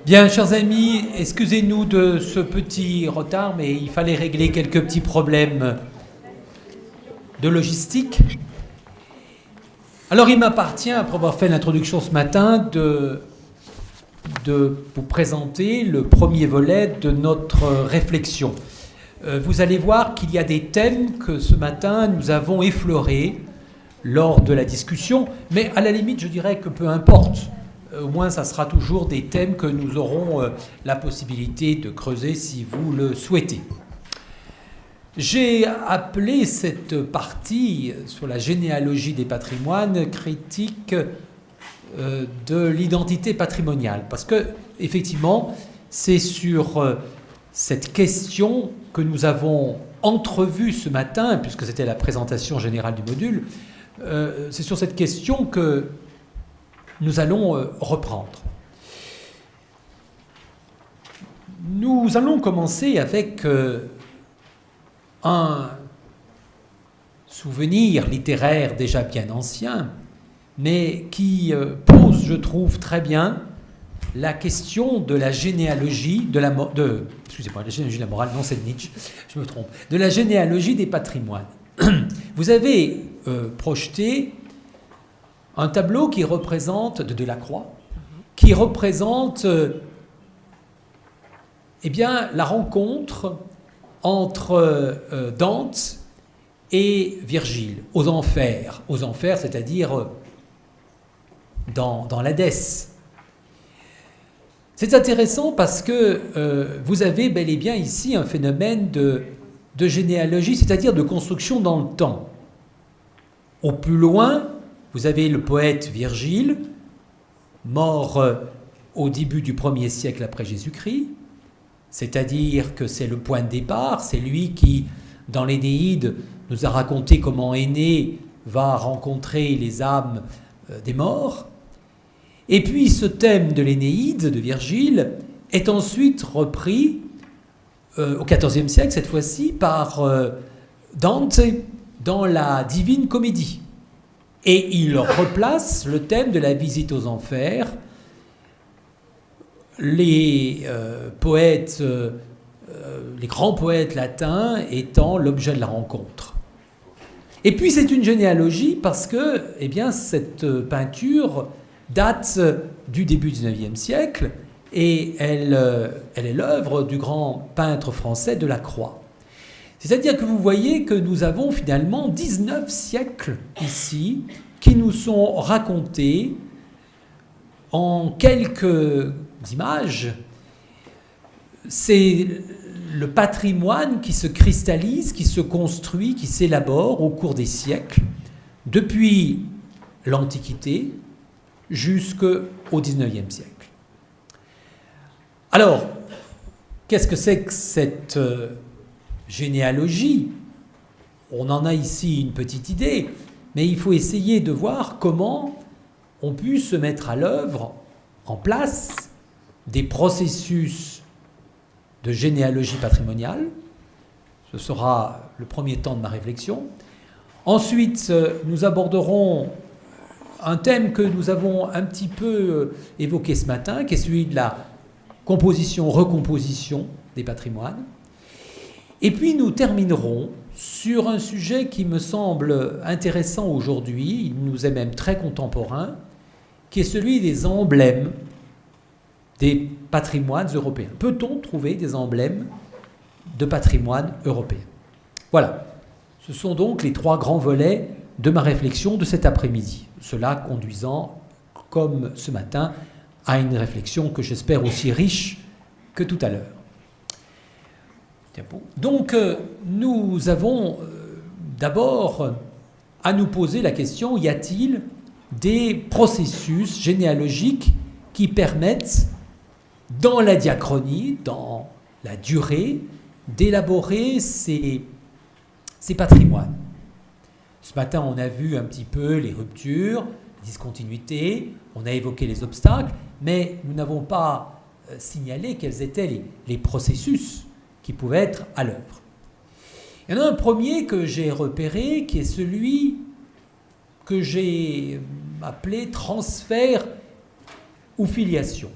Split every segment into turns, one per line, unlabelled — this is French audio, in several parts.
Bien, chers amis, excusez-nous de ce petit retard, mais il fallait régler quelques petits problèmes de logistique. Alors, il m'appartient, après avoir fait l'introduction ce matin, de vous présenter le premier volet de notre réflexion. Vous allez voir qu'il y a des thèmes que ce matin nous avons effleurés lors de la discussion, mais à la limite, je dirais que peu importe. Au moins, ça sera toujours des thèmes que nous aurons la possibilité de creuser si vous le souhaitez. J'ai appelé cette partie sur la généalogie des patrimoines critique de l'identité patrimoniale, parce que effectivement, c'est sur cette question que nous avons entrevue ce matin, puisque c'était la présentation générale du module. C'est sur cette question que nous allons reprendre. Nous allons commencer avec un souvenir littéraire déjà bien ancien, mais qui pose, je trouve, très bien la question de la généalogie de la excusez-moi, la généalogie de la morale, non, c'est Nietzsche, je me trompe, de la généalogie des patrimoines. Vous avez projeté un tableau qui représente, de Delacroix, qui représente la rencontre entre Dante et Virgile, aux enfers, c'est-à-dire dans l'Hadès. C'est intéressant parce que vous avez bel et bien ici un phénomène de généalogie, c'est-à-dire de construction dans le temps. Au plus loin, vous avez le poète Virgile, mort au début du 1er siècle après Jésus-Christ, c'est-à-dire que c'est le point de départ, c'est lui qui, dans l'Énéide, nous a raconté comment Énée va rencontrer les âmes des morts. Et puis ce thème de l'Énéide de Virgile est ensuite repris au XIVe siècle, cette fois-ci, par Dante dans la Divine Comédie. Et il replace le thème de la visite aux enfers. Les poètes, les grands poètes latins étant l'objet de la rencontre. Et puis c'est une généalogie parce que cette peinture date du début du XIXe siècle et elle est l'œuvre du grand peintre français Delacroix. C'est-à-dire que vous voyez que nous avons finalement 19 siècles ici qui nous sont racontés en quelques images. C'est le patrimoine qui se cristallise, qui se construit, qui s'élabore au cours des siècles, depuis l'Antiquité jusqu'au XIXe siècle. Alors, qu'est-ce que c'est que cette généalogie? On en a ici une petite idée, mais il faut essayer de voir comment on peut se mettre à l'œuvre, en place, des processus de généalogie patrimoniale. Ce sera le premier temps de ma réflexion. Ensuite, nous aborderons un thème que nous avons un petit peu évoqué ce matin, qui est celui de la composition-recomposition des patrimoines. Et puis nous terminerons sur un sujet qui me semble intéressant aujourd'hui, il nous est même très contemporain, qui est celui des emblèmes des patrimoines européens. Peut-on trouver des emblèmes de patrimoine européen? Voilà. Ce sont donc les trois grands volets de ma réflexion de cet après-midi. Cela conduisant, comme ce matin, à une réflexion que j'espère aussi riche que tout à l'heure. Donc, nous avons d'abord à nous poser la question, y a-t-il des processus généalogiques qui permettent, dans la diachronie, dans la durée, d'élaborer ces patrimoines? Ce matin, on a vu un petit peu les ruptures, les discontinuités, on a évoqué les obstacles, mais nous n'avons pas signalé quels étaient les processus qui pouvaient être à l'œuvre. Il y en a un premier que j'ai repéré, qui est celui que j'ai appelé transfert ou filiation.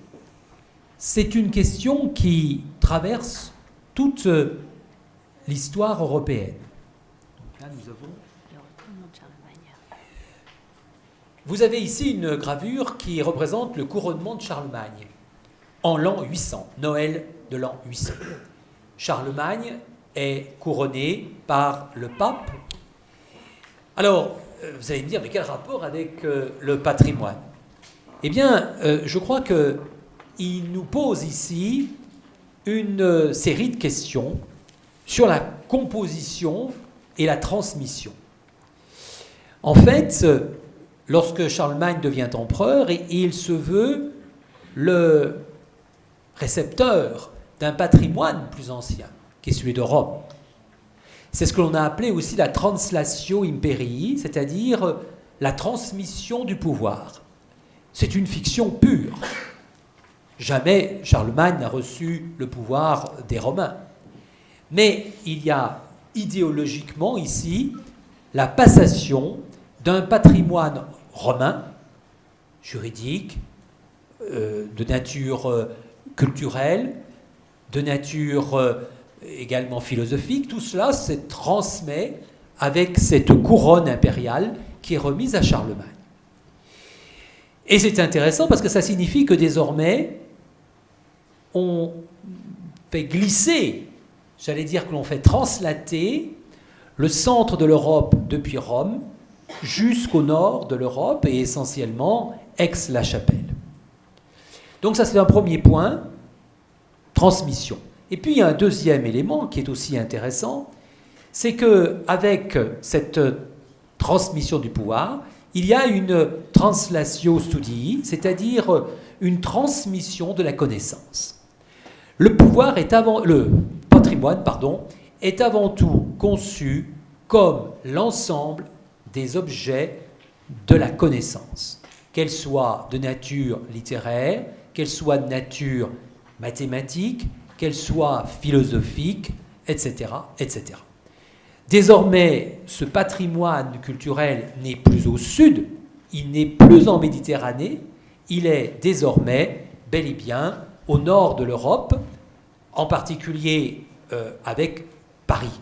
c'est une question qui traverse toute l'histoire européenne. Donc là, nous avons... Vous avez ici une gravure qui représente le couronnement de Charlemagne en l'an 800, Noël de l'an 800. Charlemagne est couronné par le pape. Alors, vous allez me dire, mais quel rapport avec le patrimoine? Eh bien, je crois qu'il nous pose ici une série de questions sur la composition et la transmission. En fait, lorsque Charlemagne devient empereur, il se veut le récepteur d'un patrimoine plus ancien, qui est celui de Rome. C'est ce que l'on a appelé aussi la translatio imperii, c'est-à-dire la transmission du pouvoir. C'est une fiction pure. Jamais Charlemagne n'a reçu le pouvoir des Romains. Mais il y a idéologiquement ici la passation d'un patrimoine romain, juridique, de nature culturelle, de nature également philosophique. Tout cela se transmet avec cette couronne impériale qui est remise à Charlemagne. Et c'est intéressant parce que ça signifie que désormais, on fait glisser, j'allais dire que l'on fait translater le centre de l'Europe depuis Rome jusqu'au nord de l'Europe et essentiellement Aix-la-Chapelle. Donc ça c'est un premier point, transmission. Et puis il y a un deuxième élément qui est aussi intéressant, c'est qu'avec cette transmission du pouvoir, il y a une translatio studii, c'est-à-dire une transmission de la connaissance. Le patrimoine, est avant tout conçu comme l'ensemble des objets de la connaissance, qu'elle soit de nature littéraire, qu'elle soit de nature mathématique, qu'elle soit philosophique, etc., etc. Désormais, ce patrimoine culturel n'est plus au sud, il n'est plus en Méditerranée, il est désormais bel et bien au nord de l'Europe, en particulier avec Paris.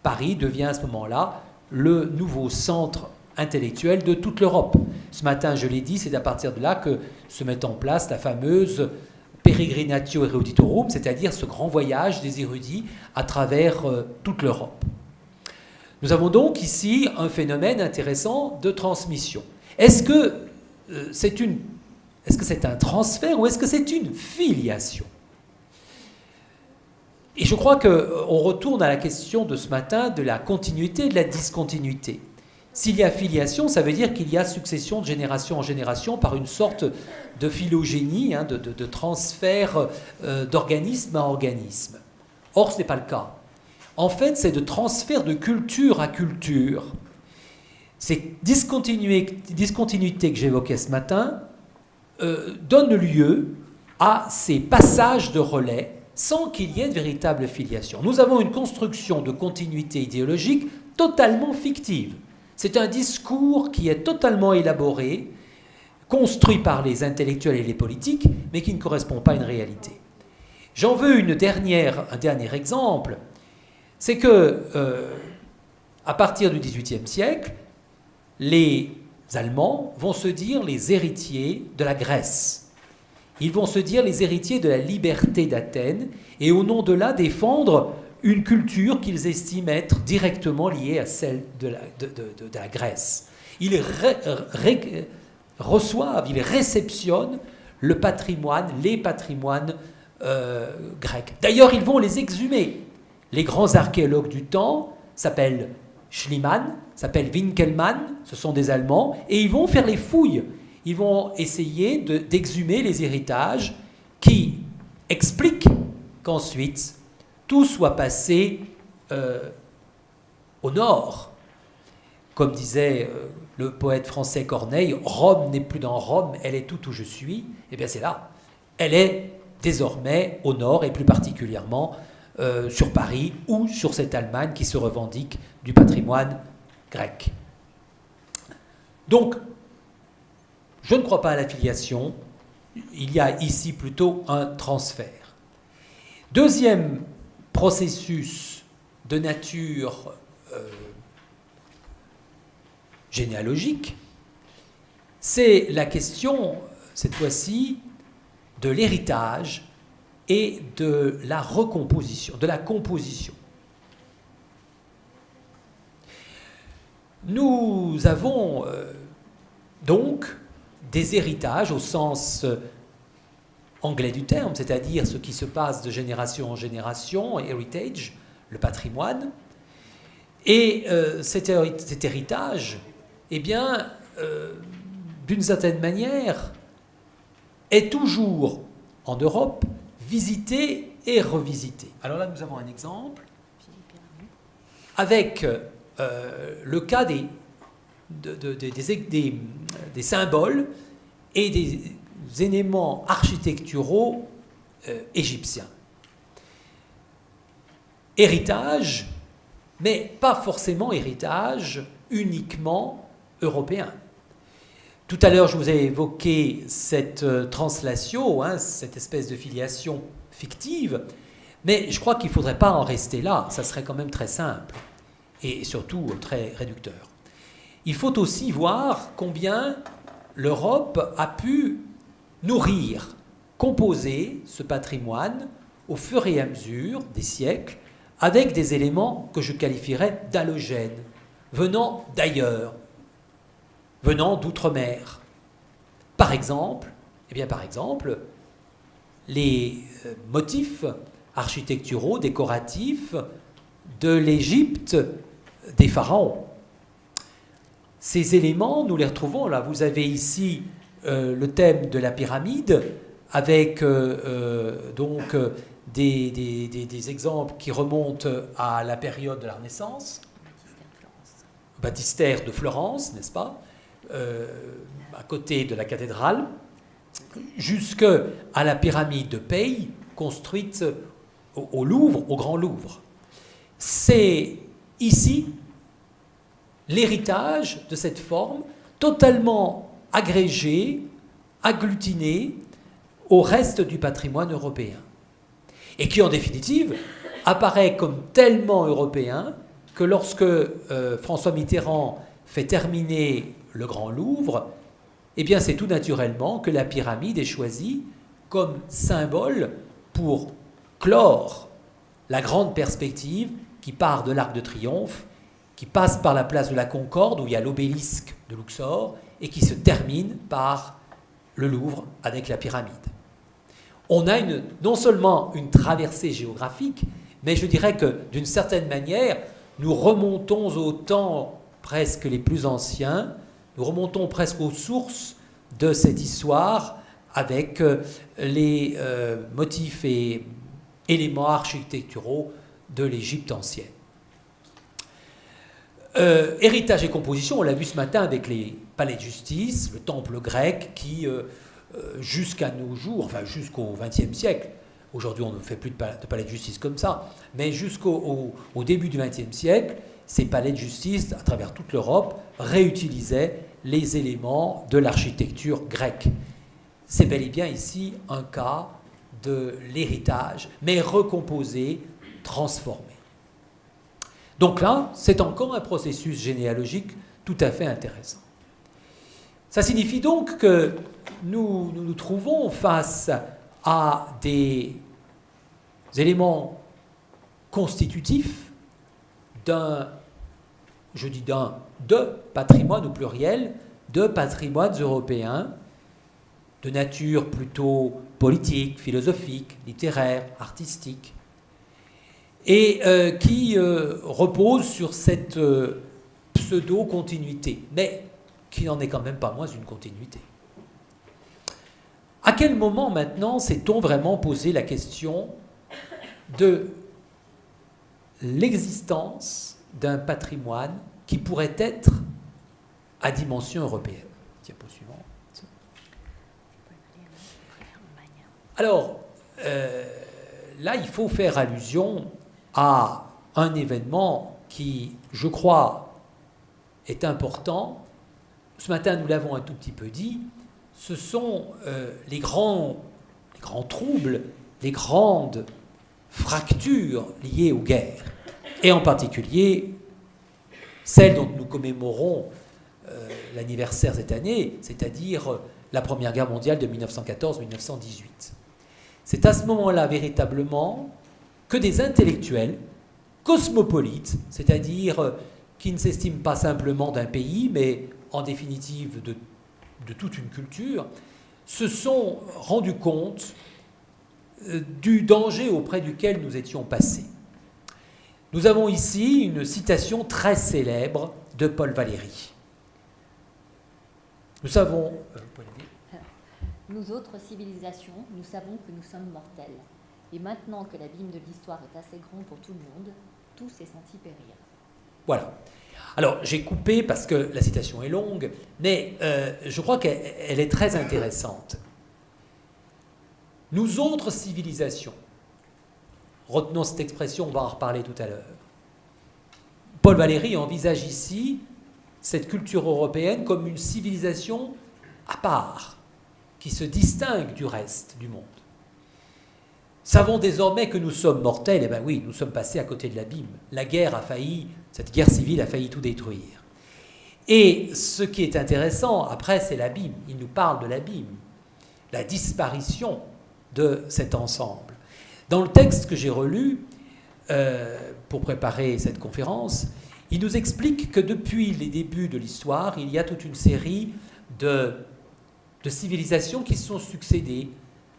Paris devient à ce moment-là le nouveau centre intellectuel de toute l'Europe. Ce matin, je l'ai dit, c'est à partir de là que se met en place la fameuse Peregrinatio Eruditorum, c'est-à-dire ce grand voyage des érudits à travers toute l'Europe. Nous avons donc ici un phénomène intéressant de transmission. Est-ce que c'est un transfert ou est-ce que c'est une filiation? Et je crois qu'on retourne à la question de ce matin de la continuité et de la discontinuité. S'il y a filiation, ça veut dire qu'il y a succession de génération en génération par une sorte de phylogénie, de transfert d'organisme à organisme. Or, ce n'est pas le cas. En fait, c'est de transfert de culture à culture. Ces discontinuités que j'évoquais ce matin donnent lieu à ces passages de relais sans qu'il y ait de véritable filiation. Nous avons une construction de continuité idéologique totalement fictive. C'est un discours qui est totalement élaboré, construit par les intellectuels et les politiques, mais qui ne correspond pas à une réalité. J'en veux un dernier exemple, c'est que, à partir du XVIIIe siècle, les Allemands vont se dire les héritiers de la Grèce. Ils vont se dire les héritiers de la liberté d'Athènes et au nom de là défendre une culture qu'ils estiment être directement liée à celle de la Grèce. Ils reçoivent, ils réceptionnent le patrimoine, les patrimoines grecs. D'ailleurs, ils vont les exhumer. Les grands archéologues du temps s'appellent Schliemann, s'appellent Winkelmann, ce sont des Allemands, et ils vont faire les fouilles. Ils vont essayer d'exhumer les héritages qui expliquent qu'ensuite tout soit passé au nord. Comme disait le poète français Corneille, Rome n'est plus dans Rome, elle est tout où je suis. Eh bien c'est là. Elle est désormais au nord et plus particulièrement sur Paris ou sur cette Allemagne qui se revendique du patrimoine grec. Donc, je ne crois pas à la filiation, il y a ici plutôt un transfert. Deuxième processus de nature généalogique, c'est la question, cette fois-ci, de l'héritage et de la recomposition, de la composition. Nous avons donc des héritages au sens anglais du terme, c'est-à-dire ce qui se passe de génération en génération, heritage, le patrimoine. Et cet héritage, eh bien, d'une certaine manière, est toujours en Europe visité et revisité. Alors là, nous avons un exemple avec le cas des symboles et des éléments architecturaux égyptiens. Héritage, mais pas forcément héritage uniquement européen. Tout à l'heure, je vous ai évoqué cette translation, cette espèce de filiation fictive, mais je crois qu'il ne faudrait pas en rester là, ça serait quand même très simple et surtout très réducteur. Il faut aussi voir combien l'Europe a pu nourrir, composer ce patrimoine au fur et à mesure des siècles avec des éléments que je qualifierais d'allogènes, venant d'ailleurs, venant d'outre-mer. Par exemple, les motifs architecturaux, décoratifs de l'Égypte des pharaons. Ces éléments, nous les retrouvons là. Vous avez ici le thème de la pyramide avec donc des exemples qui remontent à la période de la Renaissance. Baptistère de Florence, n'est-ce pas, à côté de la cathédrale, jusqu'à la pyramide de Paye, construite au Louvre, au Grand Louvre. C'est ici l'héritage de cette forme totalement agrégée, agglutinée au reste du patrimoine européen. Et qui, en définitive, apparaît comme tellement européen que lorsque François Mitterrand fait terminer le Grand Louvre, eh bien c'est tout naturellement que la pyramide est choisie comme symbole pour clore la grande perspective qui part de l'Arc de Triomphe, qui passe par la place de la Concorde, où il y a l'obélisque de Luxor, et qui se termine par le Louvre avec la pyramide. On a non seulement une traversée géographique, mais je dirais que d'une certaine manière, nous remontons aux temps presque les plus anciens, nous remontons presque aux sources de cette histoire avec les motifs et éléments architecturaux de l'Égypte ancienne. Héritage et composition, on l'a vu ce matin avec les palais de justice, le temple grec qui, jusqu'à nos jours, enfin jusqu'au XXe siècle, aujourd'hui on ne fait plus de palais de justice comme ça, mais jusqu'au début du XXe siècle, ces palais de justice, à travers toute l'Europe, réutilisaient les éléments de l'architecture grecque. C'est bel et bien ici un cas de l'héritage, mais recomposé, transformé. Donc là, c'est encore un processus généalogique tout à fait intéressant. Ça signifie donc que nous nous trouvons face à des éléments constitutifs de patrimoine au pluriel, de patrimoines européens, de nature plutôt politique, philosophique, littéraire, artistique, et qui repose sur cette pseudo-continuité, mais qui n'en est quand même pas moins une continuité. À quel moment maintenant s'est-on vraiment posé la question de l'existence d'un patrimoine qui pourrait être à dimension européenne? Diapo suivante. Alors, là, il faut faire allusion à un événement qui, je crois, est important. Ce matin, nous l'avons un tout petit peu dit, ce sont les grands troubles, les grandes fractures liées aux guerres, et en particulier celle dont nous commémorons l'anniversaire cette année, c'est-à-dire la Première Guerre mondiale de 1914-1918. C'est à ce moment-là véritablement que des intellectuels cosmopolites, c'est-à-dire qui ne s'estiment pas simplement d'un pays, mais en définitive de toute une culture, se sont rendus compte du danger auprès duquel nous étions passés. Nous avons ici une citation très célèbre de Paul Valéry. Nous savons...
Nous autres civilisations, nous savons que nous sommes mortels. Et maintenant que l'abîme de l'histoire est assez grand pour tout le monde, tout s'est senti périr.
Voilà. Alors, j'ai coupé parce que la citation est longue, mais je crois qu'elle est très intéressante. Nous autres civilisations, retenons cette expression, on va en reparler tout à l'heure. Paul Valéry envisage ici cette culture européenne comme une civilisation à part, qui se distingue du reste du monde. Savons désormais que nous sommes mortels, eh bien oui, nous sommes passés à côté de l'abîme. La guerre a failli, cette guerre civile a failli tout détruire. Et ce qui est intéressant, après, c'est l'abîme. Il nous parle de l'abîme, la disparition de cet ensemble. Dans le texte que j'ai relu, pour préparer cette conférence, il nous explique que depuis les débuts de l'histoire, il y a toute une série de civilisations qui se sont succédées.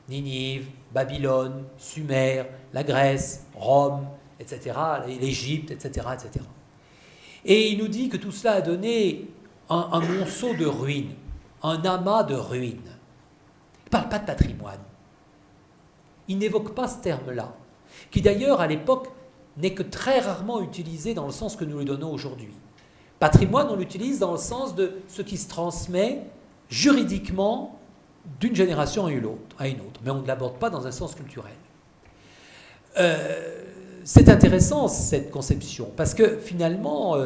Ninive, Babylone, Sumer, la Grèce, Rome, etc., l'Égypte, etc., etc. Et il nous dit que tout cela a donné un monceau de ruines, un amas de ruines. Il ne parle pas de patrimoine. Il n'évoque pas ce terme-là, qui d'ailleurs, à l'époque, n'est que très rarement utilisé dans le sens que nous lui donnons aujourd'hui. Patrimoine, on l'utilise dans le sens de ce qui se transmet juridiquement d'une génération à une autre, mais on ne l'aborde pas dans un sens culturel. C'est intéressant cette conception, parce que finalement,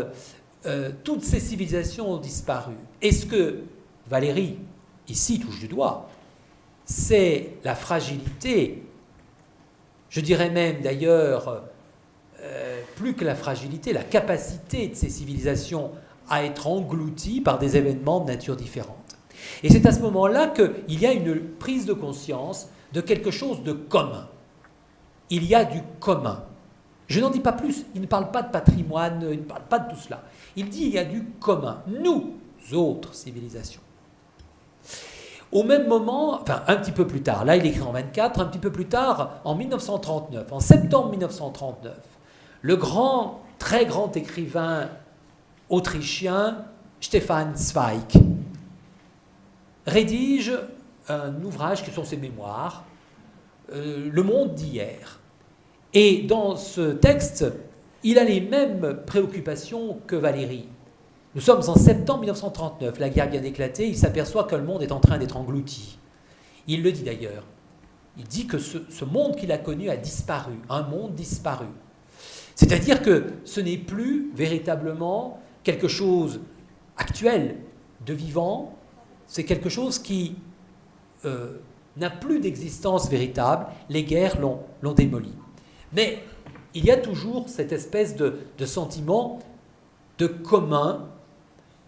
toutes ces civilisations ont disparu. Et ce que Valéry, ici, touche du doigt, c'est la fragilité, je dirais même d'ailleurs, plus que la fragilité, la capacité de ces civilisations à être englouties par des événements de nature différente. Et c'est à ce moment-là qu'il y a une prise de conscience de quelque chose de commun. Il y a du commun. Je n'en dis pas plus. Il ne parle pas de patrimoine, il ne parle pas de tout cela. Il dit qu'il y a du commun. Nous, autres civilisations. Au même moment, enfin un petit peu plus tard, là il écrit en 24, un petit peu plus tard, en 1939, en septembre 1939, le très grand écrivain autrichien Stefan Zweig rédige un ouvrage qui sont ses mémoires, Le monde d'hier. Et dans ce texte, il a les mêmes préoccupations que Valéry. Nous sommes en septembre 1939, la guerre vient d'éclater, il s'aperçoit que le monde est en train d'être englouti. Il le dit d'ailleurs. Il dit que ce monde qu'il a connu a disparu, un monde disparu. C'est-à-dire que ce n'est plus véritablement quelque chose actuel, de vivant, c'est quelque chose qui n'a plus d'existence véritable, les guerres l'ont démoli. Mais il y a toujours cette espèce de sentiment de commun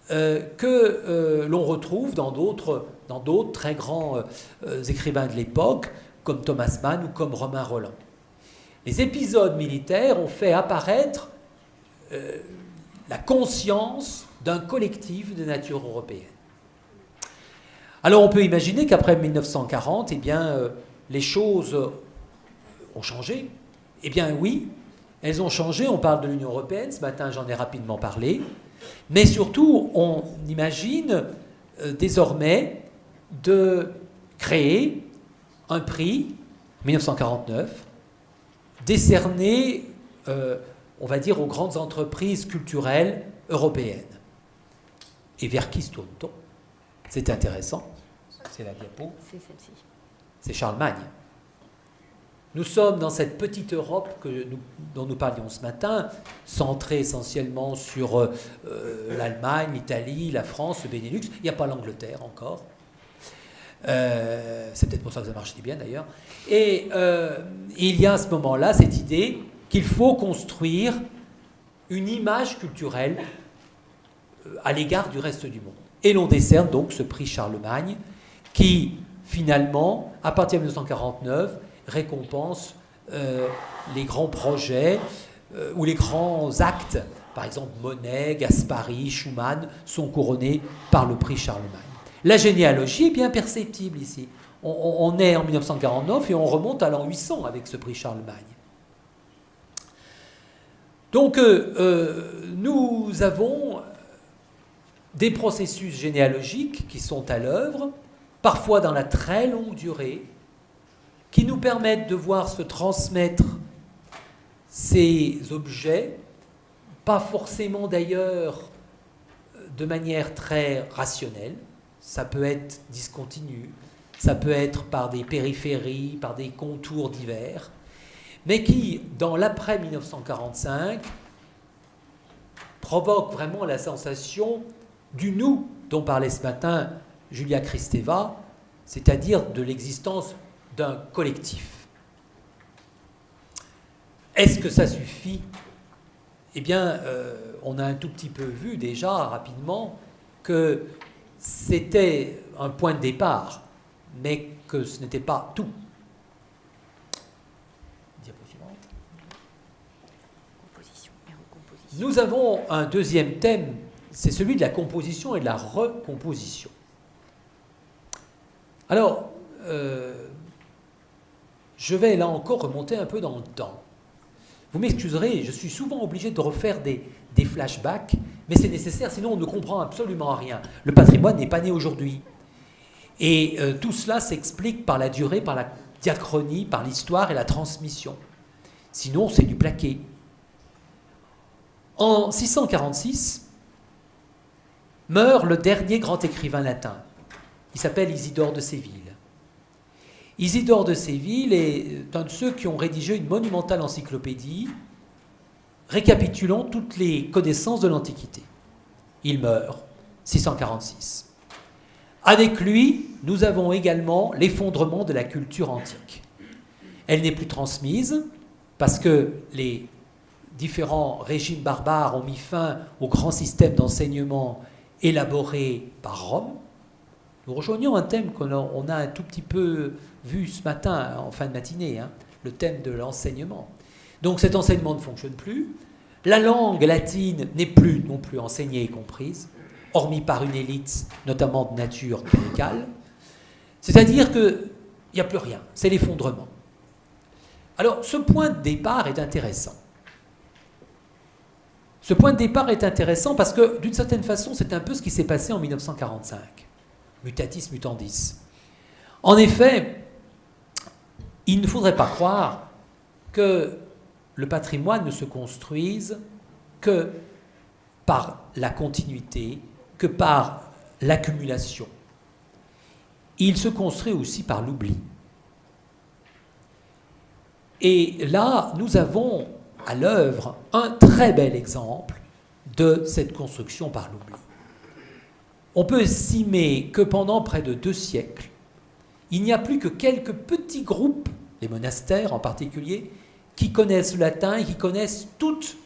que l'on retrouve dans d'autres très grands écrivains de l'époque, comme Thomas Mann ou comme Romain Rolland. Les épisodes militaires ont fait apparaître la conscience d'un collectif de nature européenne. Alors on peut imaginer qu'après 1940, eh bien, les choses ont changé. Eh bien oui, elles ont changé, on parle de l'Union européenne, ce matin j'en ai rapidement parlé, mais surtout on imagine désormais de créer un prix, 1949, décerné, on va dire, aux grandes entreprises culturelles européennes. Et vers qui se tourne-t-on ? C'est intéressant. C'est la diapo.
C'est celle-ci.
C'est Charlemagne. Nous sommes dans cette petite Europe dont nous parlions ce matin, centrée essentiellement sur l'Allemagne, l'Italie, la France, le Benelux. Il n'y a pas l'Angleterre encore. C'est peut-être pour ça que ça marchait bien d'ailleurs. Et il y a à ce moment-là cette idée qu'il faut construire une image culturelle à l'égard du reste du monde. Et l'on décerne donc ce prix Charlemagne qui, finalement, à partir de 1949, récompense les grands projets ou les grands actes. Par exemple, Monet, Gaspari, Schumann sont couronnés par le prix Charlemagne. La généalogie est bien perceptible ici. On est en 1949 et on remonte à l'an 800 avec ce prix Charlemagne. Donc, nous avons des processus généalogiques qui sont à l'œuvre, parfois dans la très longue durée, qui nous permettent de voir se transmettre ces objets, pas forcément d'ailleurs de manière très rationnelle, ça peut être discontinu, ça peut être par des périphéries, par des contours divers, mais qui, dans l'après-1945, provoquent vraiment la sensation du nous dont parlait ce matin Julia Kristeva, c'est-à-dire de l'existence d'un collectif. Est-ce que ça suffit ? Eh bien, on a un tout petit peu vu déjà rapidement que c'était un point de départ, mais que ce n'était pas tout. Diapo suivante.
Composition et recomposition.
Nous avons un deuxième thème, c'est celui de la composition et de la recomposition. Alors, je vais là encore remonter un peu dans le temps. Vous m'excuserez, je suis souvent obligé de refaire des flashbacks, mais c'est nécessaire, sinon on ne comprend absolument rien. Le patrimoine n'est pas né aujourd'hui. Et tout cela s'explique par la durée, par la diachronie, par l'histoire et la transmission. Sinon, c'est du plaqué. En 646, meurt le dernier grand écrivain latin. Il s'appelle Isidore de Séville. Isidore de Séville est un de ceux qui ont rédigé une monumentale encyclopédie récapitulant toutes les connaissances de l'Antiquité. Il meurt, 646. Avec lui, nous avons également l'effondrement de la culture antique. Elle n'est plus transmise parce que les différents régimes barbares ont mis fin au grand système d'enseignement élaboré par Rome. Nous rejoignons un thème qu'on a un tout petit peu vu ce matin, en fin de matinée, le thème de l'enseignement. Donc cet enseignement ne fonctionne plus. La langue latine n'est plus non plus enseignée et comprise, hormis par une élite, notamment de nature cléricale. C'est-à-dire qu'il n'y a plus rien, c'est l'effondrement. Alors ce point de départ est intéressant. Ce point de départ est intéressant parce que, d'une certaine façon, c'est un peu ce qui s'est passé en 1945. Mutatis mutandis. En effet, il ne faudrait pas croire que le patrimoine ne se construise que par la continuité, que par l'accumulation. Il se construit aussi par l'oubli. Et là, nous avons à l'œuvre un très bel exemple de cette construction par l'oubli. On peut estimer que pendant près de 2 siècles, il n'y a plus que quelques petits groupes, les monastères en particulier, qui connaissent le latin et qui connaissent toute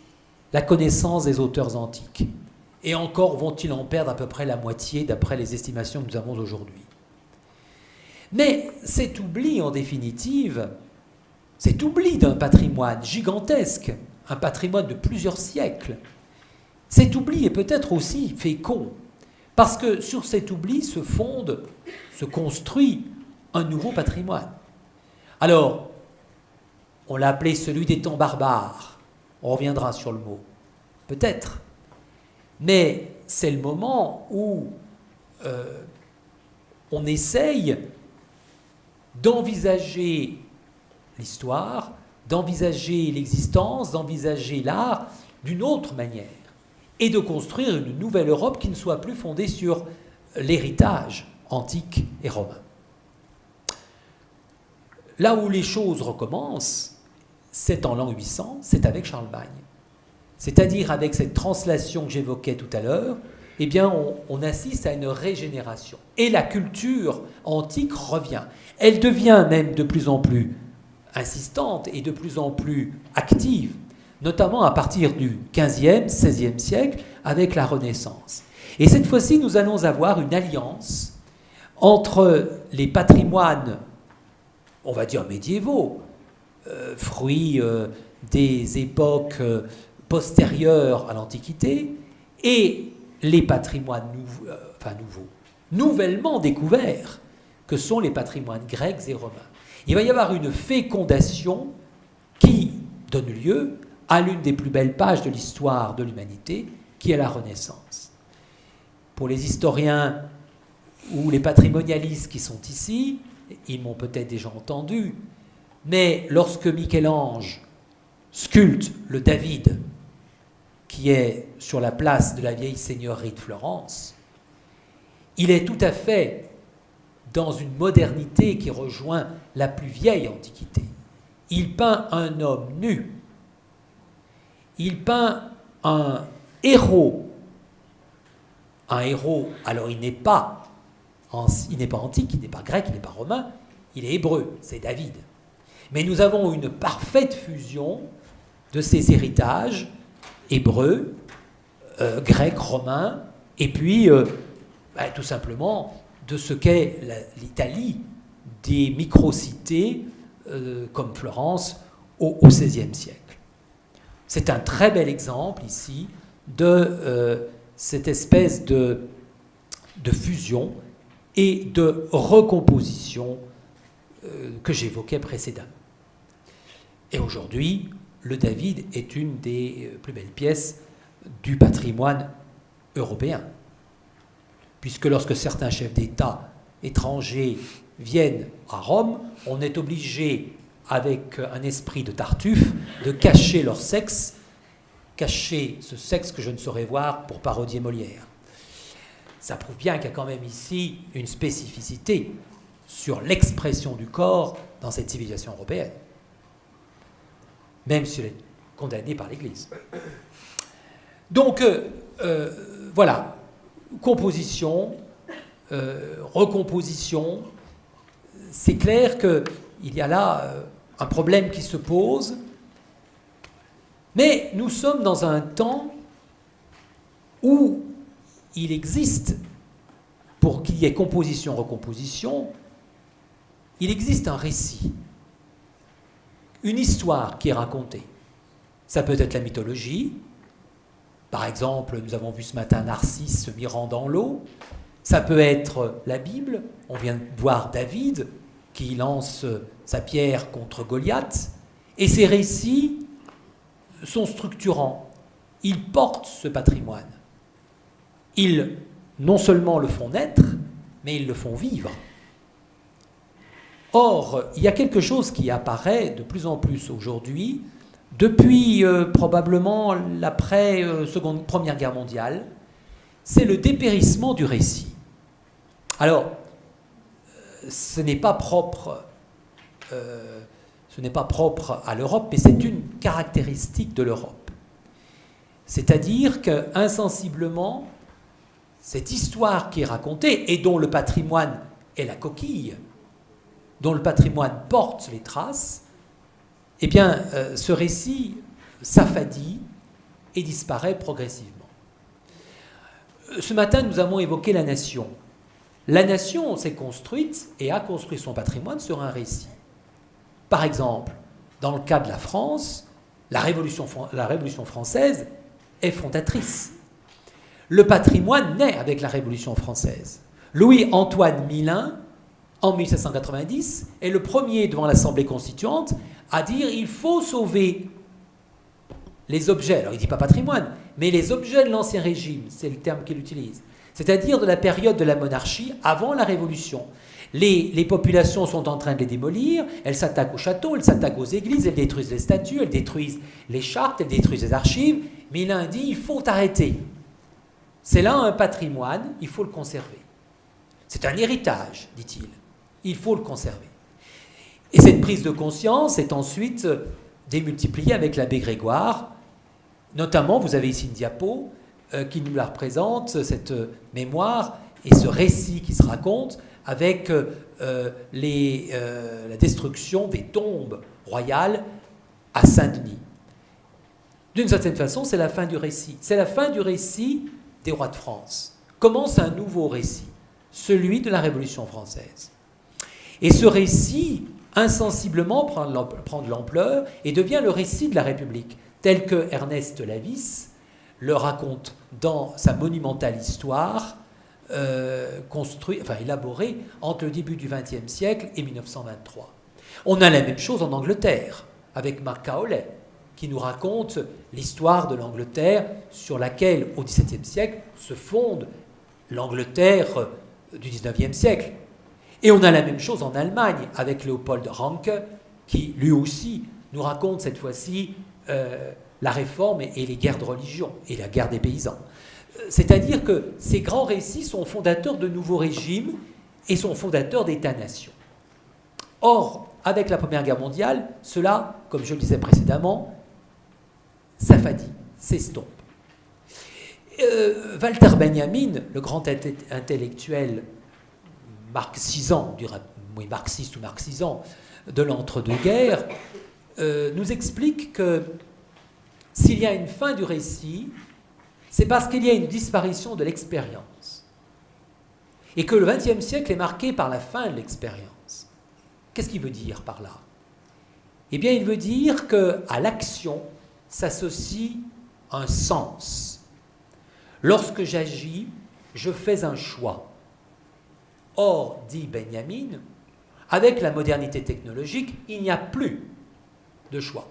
la connaissance des auteurs antiques. Et encore vont-ils en perdre à peu près la moitié d'après les estimations que nous avons aujourd'hui. Mais cet oubli, en définitive, cet oubli d'un patrimoine gigantesque, un patrimoine de plusieurs siècles, cet oubli est peut-être aussi fécond, parce que sur cet oubli se fonde, se construit un nouveau patrimoine. Alors, on l'a appelé celui des temps barbares. On reviendra sur le mot. Peut-être. Mais c'est le moment où on essaye d'envisager l'histoire, d'envisager l'existence, d'envisager l'art d'une autre manière et de construire une nouvelle Europe qui ne soit plus fondée sur l'héritage antique et romain. Là où les choses recommencent, c'est en l'an 800, c'est avec Charlemagne. C'est-à-dire avec cette translation que j'évoquais tout à l'heure eh bien, on assiste à une régénération. Et la culture antique revient. Elle devient même de plus en plus insistante et de plus en plus active, notamment à partir du XVe, XVIe siècle, avec la Renaissance. Et cette fois-ci, nous allons avoir une alliance entre les patrimoines, on va dire médiévaux, fruits des époques postérieures à l'Antiquité, et les patrimoines nouveaux, nouvellement découverts, que sont les patrimoines grecs et romains. Il va y avoir une fécondation qui donne lieu à l'une des plus belles pages de l'histoire de l'humanité, qui est la Renaissance. Pour les historiens ou les patrimonialistes qui sont ici, ils m'ont peut-être déjà entendu, mais lorsque Michel-Ange sculpte le David, qui est sur la place de la vieille seigneurie de Florence, il est tout à fait dans une modernité qui rejoint la plus vieille antiquité. Il peint un homme nu, il peint un héros, alors il n'est pas antique, il n'est pas grec, il n'est pas romain, il est hébreu, c'est David. Mais nous avons une parfaite fusion de ces héritages hébreux, grec, romain, et puis tout simplement de ce qu'est l'Italie des micro-cités comme Florence au XVIe siècle. C'est un très bel exemple ici de cette espèce de fusion et de recomposition que j'évoquais précédemment. Et aujourd'hui, le David est une des plus belles pièces du patrimoine européen. Puisque lorsque certains chefs d'État étrangers viennent à Rome, on est obligé, avec un esprit de Tartuffe, de cacher leur sexe, cacher ce sexe que je ne saurais voir pour parodier Molière. Ça prouve bien qu'il y a quand même ici une spécificité sur l'expression du corps dans cette civilisation européenne, même si elle est condamnée par l'Église. Donc, voilà, composition, recomposition, c'est clair qu'il y a là un problème qui se pose, mais nous sommes dans un temps où il existe, pour qu'il y ait composition-recomposition, il existe un récit, une histoire qui est racontée. Ça peut être la mythologie. Par exemple, nous avons vu ce matin Narcisse se mirant dans l'eau. Ça peut être la Bible. On vient de voir David qui lance sa pierre contre Goliath. Et ces récits sont structurants. Ils portent ce patrimoine. Ils, non seulement le font naître, mais ils le font vivre. Or, il y a quelque chose qui apparaît de plus en plus aujourd'hui, depuis probablement l'après-Première Guerre mondiale, c'est le dépérissement du récit. Alors, ce n'est pas propre à l'Europe, mais c'est une caractéristique de l'Europe. C'est-à-dire qu'insensiblement, cette histoire qui est racontée, et dont le patrimoine est la coquille, dont le patrimoine porte les traces, eh bien, ce récit s'affadit et disparaît progressivement. Ce matin, nous avons évoqué la nation. La nation s'est construite et a construit son patrimoine sur un récit. Par exemple, dans le cas de la France, la Révolution française est fondatrice. Le patrimoine naît avec la Révolution française. Louis-Antoine Milin, en 1790, est le premier devant l'Assemblée constituante à dire il faut sauver les objets, alors il ne dit pas patrimoine, mais les objets de l'Ancien Régime, c'est le terme qu'il utilise, c'est-à-dire de la période de la monarchie avant la Révolution. Les populations sont en train de les démolir, elles s'attaquent aux châteaux, elles s'attaquent aux églises, elles détruisent les statues, elles détruisent les chartes, elles détruisent les archives, mais il a dit il faut arrêter. C'est là un patrimoine, il faut le conserver. C'est un héritage, dit-il, il faut le conserver. Et cette prise de conscience est ensuite démultipliée avec l'abbé Grégoire. Notamment, vous avez ici une diapo, qui nous la représente, cette mémoire et ce récit qui se raconte avec la destruction des tombes royales à Saint-Denis. D'une certaine façon, c'est la fin du récit. C'est la fin du récit des rois de France. Commence un nouveau récit, celui de la Révolution française. Et ce récit, insensiblement, prend de l'ampleur et devient le récit de la République, tel que Ernest Lavis le raconte dans sa monumentale histoire, élaborée entre le début du XXe siècle et 1923. On a la même chose en Angleterre, avec Mark Cowley, qui nous raconte l'histoire de l'Angleterre sur laquelle, au XVIIe siècle, se fonde l'Angleterre du XIXe siècle. Et on a la même chose en Allemagne, avec Léopold Ranke, qui, lui aussi, nous raconte cette fois-ci la réforme et les guerres de religion, et la guerre des paysans. C'est-à-dire que ces grands récits sont fondateurs de nouveaux régimes et sont fondateurs d'États-nations. Or, avec la Première Guerre mondiale, cela, comme je le disais précédemment, s'affadit, s'estompe. Walter Benjamin, le grand intellectuel marxisant, marxiste ou marxisant de l'entre-deux-guerres, nous explique que s'il y a une fin du récit, c'est parce qu'il y a une disparition de l'expérience. Et que le XXe siècle est marqué par la fin de l'expérience. Qu'est-ce qu'il veut dire par là? Eh bien, il veut dire qu'à l'action s'associe un sens. Lorsque j'agis, je fais un choix. Or, dit Benjamin, avec la modernité technologique, il n'y a plus de choix.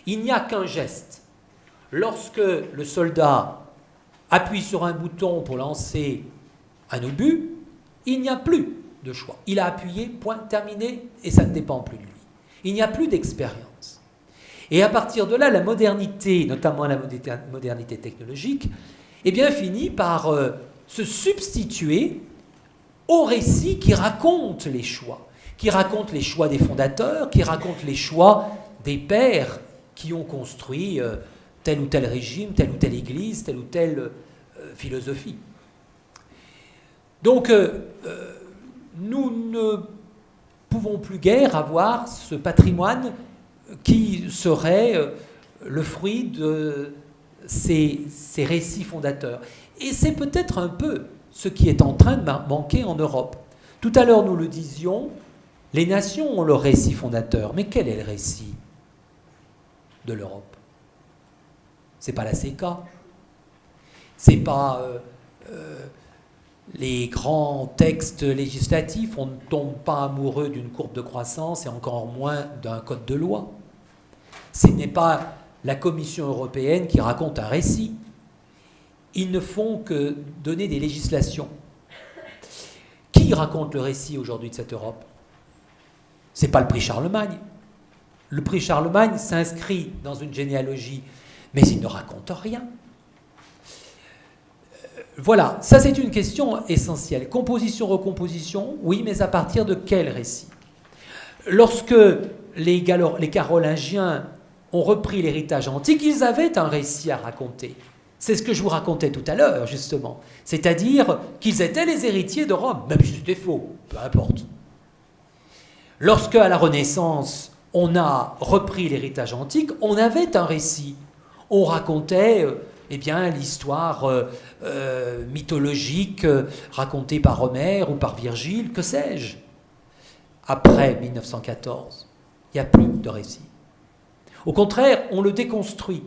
Il n'y a qu'un geste. Lorsque le soldat appuie sur un bouton pour lancer un obus, il n'y a plus de choix. Il a appuyé, point, terminé, et ça ne dépend plus de lui. Il n'y a plus d'expérience. Et à partir de là, la modernité, notamment la modernité technologique, eh bien, finit par se substituer au récit qui raconte les choix des fondateurs, qui raconte les choix des pères qui ont construit tel ou tel régime, telle ou telle église, telle ou telle philosophie. Donc, nous ne pouvons plus guère avoir ce patrimoine qui serait le fruit de ces récits fondateurs. Et c'est peut-être un peu ce qui est en train de manquer en Europe. Tout à l'heure, nous le disions, les nations ont leur récit fondateur. Mais quel est le récit de l'Europe? C'est pas la CECA. C'est pas les grands textes législatifs. On ne tombe pas amoureux d'une courbe de croissance et encore moins d'un code de loi. Ce n'est pas la Commission européenne qui raconte un récit. Ils ne font que donner des législations. Qui raconte le récit aujourd'hui de cette Europe? Ce n'est pas le prix Charlemagne. Le prix Charlemagne s'inscrit dans une généalogie, mais il ne raconte rien. Voilà, ça c'est une question essentielle. Composition, recomposition, oui, mais à partir de quel récit? Lorsque les Carolingiens ont repris l'héritage antique, ils avaient un récit à raconter. C'est ce que je vous racontais tout à l'heure, justement. C'est-à-dire qu'ils étaient les héritiers de Rome, même si c'était faux, peu importe. Lorsque, à la Renaissance, on a repris l'héritage antique, on avait un récit. On racontait l'histoire mythologique racontée par Homère ou par Virgile, que sais-je. Après 1914, il n'y a plus de récit. Au contraire, on le déconstruit.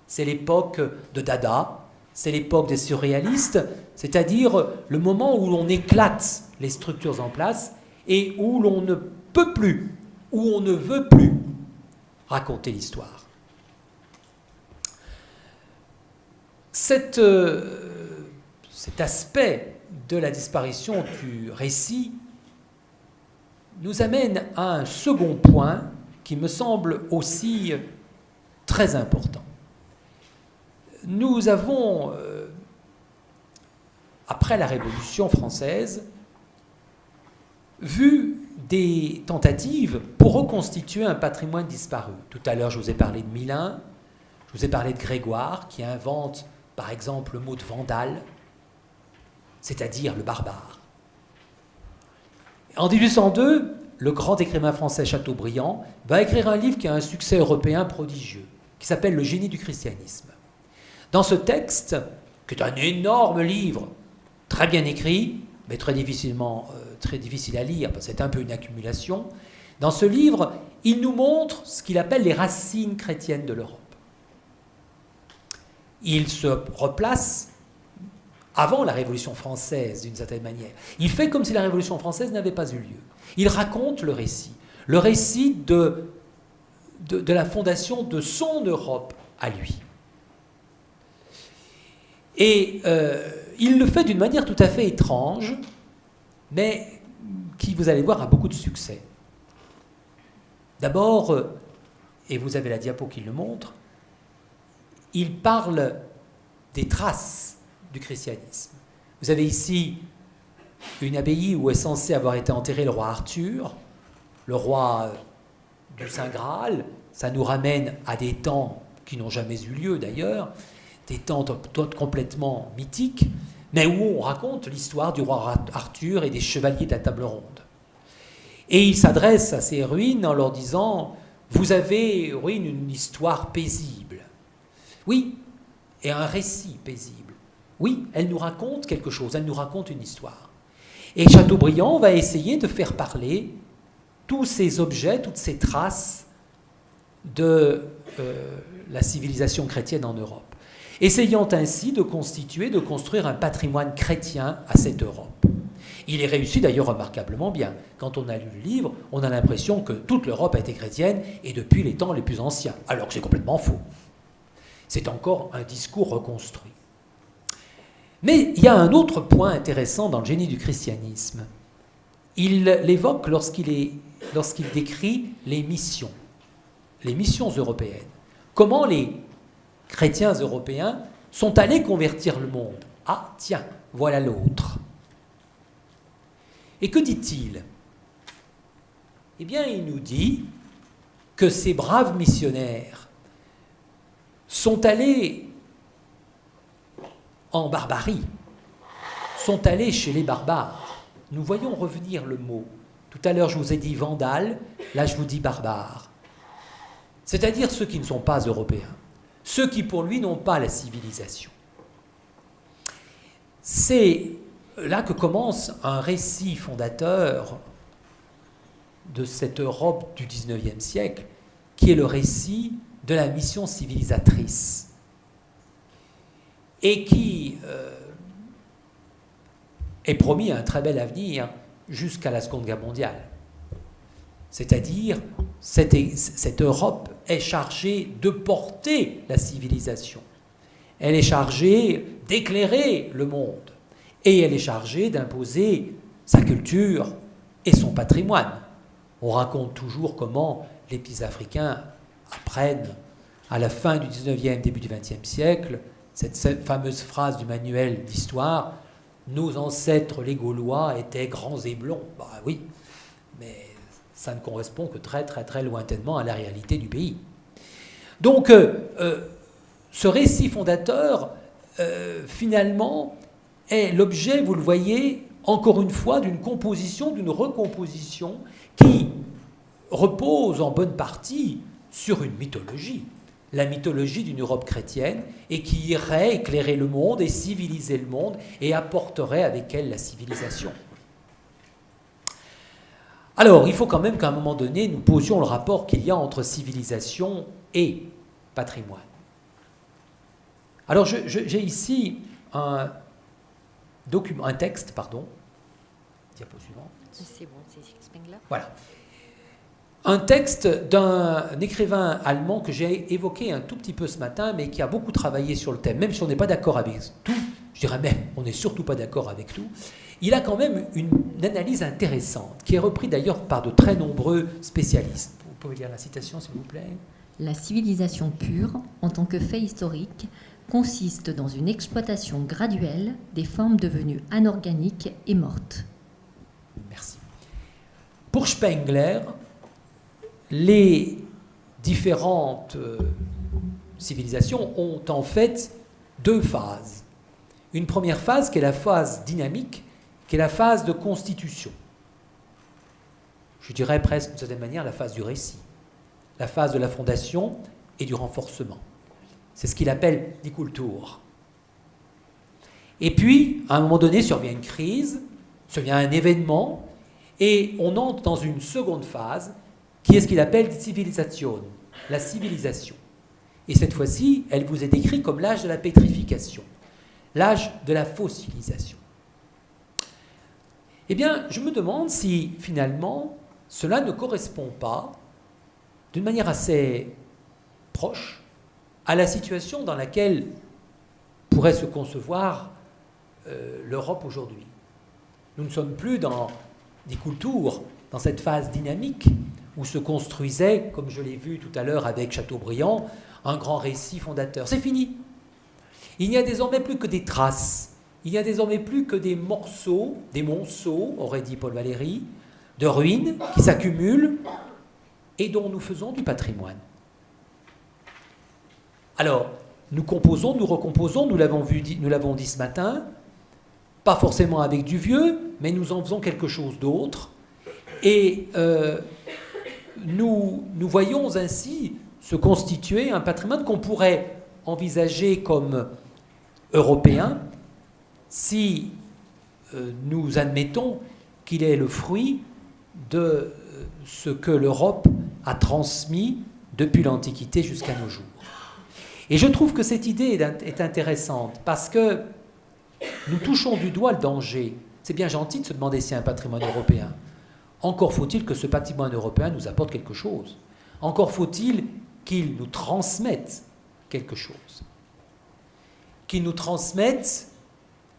C'est l'époque de Dada, c'est l'époque des surréalistes, c'est-à-dire le moment où l'on éclate les structures en place et où l'on ne peut plus, où on ne veut plus raconter l'histoire. Cet aspect de la disparition du récit nous amène à un second point qui me semble aussi très important. Nous avons, après la Révolution française, vu des tentatives pour reconstituer un patrimoine disparu. Tout à l'heure, je vous ai parlé de Milin, je vous ai parlé de Grégoire, qui invente par exemple le mot de vandale, c'est-à-dire le barbare. En 1802, le grand écrivain français Chateaubriand va écrire un livre qui a un succès européen prodigieux, qui s'appelle Le génie du christianisme. Dans ce texte, qui est un énorme livre, très bien écrit, mais très difficile à lire, parce que c'est un peu une accumulation, dans ce livre, il nous montre ce qu'il appelle les racines chrétiennes de l'Europe. Il se replace avant la Révolution française, d'une certaine manière. Il fait comme si la Révolution française n'avait pas eu lieu. Il raconte le récit de la fondation de son Europe à lui. Et il le fait d'une manière tout à fait étrange, mais qui, vous allez voir, a beaucoup de succès. D'abord, et vous avez la diapo qui le montre, il parle des traces du christianisme. Vous avez ici une abbaye où est censé avoir été enterré le roi Arthur, le roi du Saint Graal. Ça nous ramène à des temps qui n'ont jamais eu lieu d'ailleurs, des temps complètement mythiques, mais où on raconte l'histoire du roi Arthur et des chevaliers de la table ronde. Et il s'adresse à ces ruines en leur disant « Vous avez, ruines, une histoire paisible. » Oui, et un récit paisible. Oui, elle nous raconte quelque chose, elle nous raconte une histoire. Et Chateaubriand va essayer de faire parler tous ces objets, toutes ces traces de la civilisation chrétienne en Europe, essayant ainsi de construire un patrimoine chrétien à cette Europe. Il est réussi d'ailleurs remarquablement bien. Quand on a lu le livre, on a l'impression que toute l'Europe a été chrétienne et depuis les temps les plus anciens, alors que c'est complètement faux. C'est encore un discours reconstruit. Mais il y a un autre point intéressant dans le génie du christianisme. Il l'évoque lorsqu'il décrit les missions européennes. Comment les chrétiens européens sont allés convertir le monde. Ah, tiens, voilà l'autre. Et que dit-il ? Eh bien, il nous dit que ces braves missionnaires sont allés en barbarie, sont allés chez les barbares. Nous voyons revenir le mot. Tout à l'heure, je vous ai dit vandale, là, je vous dis barbare. C'est-à-dire ceux qui ne sont pas européens, ceux qui, pour lui, n'ont pas la civilisation. C'est là que commence un récit fondateur de cette Europe du XIXe siècle, qui est le récit de la mission civilisatrice, et qui est promis un très bel avenir jusqu'à la Seconde Guerre mondiale. C'est-à-dire, cette Europe est chargée de porter la civilisation. Elle est chargée d'éclairer le monde. Et elle est chargée d'imposer sa culture et son patrimoine. On raconte toujours comment les petits Africains apprennent, à la fin du 19e, début du 20e siècle, cette fameuse phrase du manuel d'histoire, « Nos ancêtres, les Gaulois, étaient grands et blonds. » Bah oui, mais ça ne correspond que très, très, très lointainement à la réalité du pays. Donc, ce récit fondateur, finalement, est l'objet, vous le voyez, encore une fois, d'une recomposition qui repose en bonne partie sur une mythologie, la mythologie d'une Europe chrétienne, et qui irait éclairer le monde et civiliser le monde et apporterait avec elle la civilisation. Alors, il faut quand même qu'à un moment donné, nous posions le rapport qu'il y a entre civilisation et patrimoine. Alors, j'ai ici un texte, diapo suivante.
C'est bon, c'est Spengler.
Voilà. Un texte d'un écrivain allemand que j'ai évoqué un tout petit peu ce matin, mais qui a beaucoup travaillé sur le thème, même si on n'est pas d'accord avec tout, je dirais même, on n'est surtout pas d'accord avec tout, il a quand même une analyse intéressante, qui est reprise d'ailleurs par de très nombreux spécialistes. Vous pouvez lire la citation, s'il vous plaît.
La civilisation pure, en tant que fait historique, consiste dans une exploitation graduelle des formes devenues anorganiques et mortes.
Merci. Pour Spengler, les différentes civilisations ont en fait deux phases. Une première phase qui est la phase dynamique, qui est la phase de constitution. Je dirais presque d'une certaine manière la phase du récit, la phase de la fondation et du renforcement. C'est ce qu'il appelle die Kultur. Et puis, à un moment donné, survient une crise, survient un événement, et on entre dans une seconde phase, qui est ce qu'il appelle die Zivilisation, la civilisation. Et cette fois-ci, elle vous est décrite comme l'âge de la pétrification, l'âge de la fossilisation. Eh bien, je me demande si, finalement, cela ne correspond pas, d'une manière assez proche, à la situation dans laquelle pourrait se concevoir l'Europe aujourd'hui. Nous ne sommes plus dans des cultures, dans cette phase dynamique où se construisait, comme je l'ai vu tout à l'heure avec Chateaubriand, un grand récit fondateur. C'est fini. Il n'y a désormais plus que des traces. Il n'y a désormais plus que des morceaux, des monceaux, aurait dit Paul Valéry, de ruines qui s'accumulent et dont nous faisons du patrimoine. Alors, nous composons, nous recomposons, nous l'avons dit ce matin, pas forcément avec du vieux, mais nous en faisons quelque chose d'autre. Et nous voyons ainsi se constituer un patrimoine qu'on pourrait envisager comme européen si nous admettons qu'il est le fruit de ce que l'Europe a transmis depuis l'Antiquité jusqu'à nos jours. Et je trouve que cette idée est intéressante parce que nous touchons du doigt le danger. C'est bien gentil de se demander si un patrimoine européen. Encore faut-il que ce patrimoine européen nous apporte quelque chose. Encore faut-il qu'il nous transmette quelque chose. Qu'il nous transmette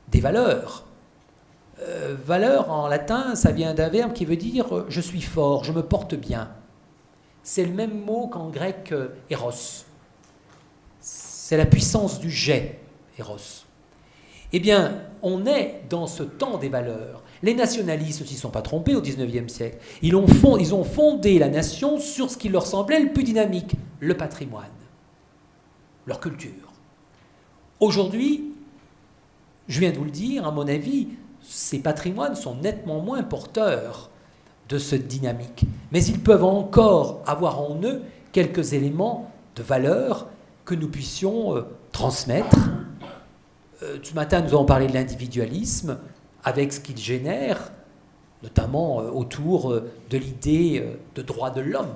des valeurs. Valeur en latin, ça vient d'un verbe qui veut dire « je suis fort, je me porte bien ». C'est le même mot qu'en grec « héros ». C'est la puissance du jet, héros. Eh bien, on est dans ce temps des valeurs. Les nationalistes ne s'y sont pas trompés au XIXe siècle. Ils ont fondé la nation sur ce qui leur semblait le plus dynamique, le patrimoine, leur culture. Aujourd'hui, je viens de vous le dire, à mon avis, ces patrimoines sont nettement moins porteurs de cette dynamique. Mais ils peuvent encore avoir en eux quelques éléments de valeur que nous puissions transmettre. Ce matin, nous avons parlé de l'individualisme avec ce qu'il génère, notamment autour de l'idée de droit de l'homme.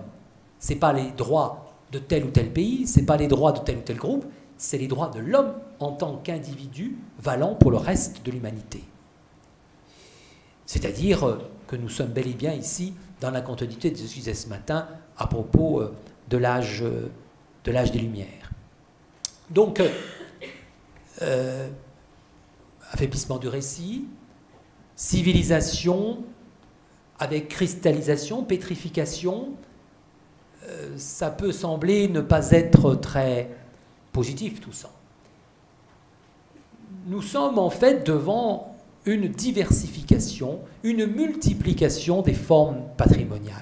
Ce n'est pas les droits de tel ou tel pays, ce n'est pas les droits de tel ou tel groupe, c'est les droits de l'homme en tant qu'individu valant pour le reste de l'humanité. C'est-à-dire que nous sommes bel et bien ici dans la continuité de ce que je disais ce matin à propos de l'âge des Lumières. Donc, affaiblissement du récit, civilisation avec cristallisation, pétrification, ça peut sembler ne pas être très positif tout ça. Nous sommes en fait devant une diversification, une multiplication des formes patrimoniales.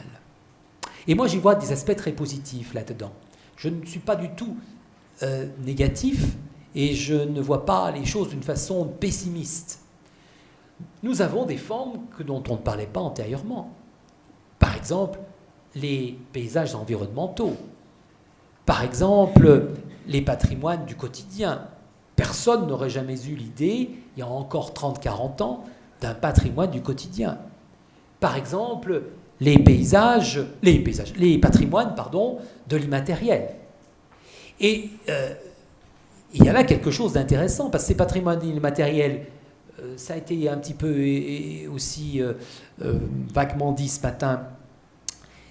Et moi j'y vois des aspects très positifs là-dedans. Je ne suis pas du tout négatif et je ne vois pas les choses d'une façon pessimiste. Nous avons des formes dont on ne parlait pas antérieurement. Par exemple, les paysages environnementaux. Par exemple, les patrimoines du quotidien. Personne n'aurait jamais eu l'idée, il y a encore 30-40 ans, d'un patrimoine du quotidien. Par exemple, les patrimoines de l'immatériel. Et il y a là quelque chose d'intéressant, parce que ces patrimoines immatériels, ça a été un petit peu aussi vaguement dit ce matin.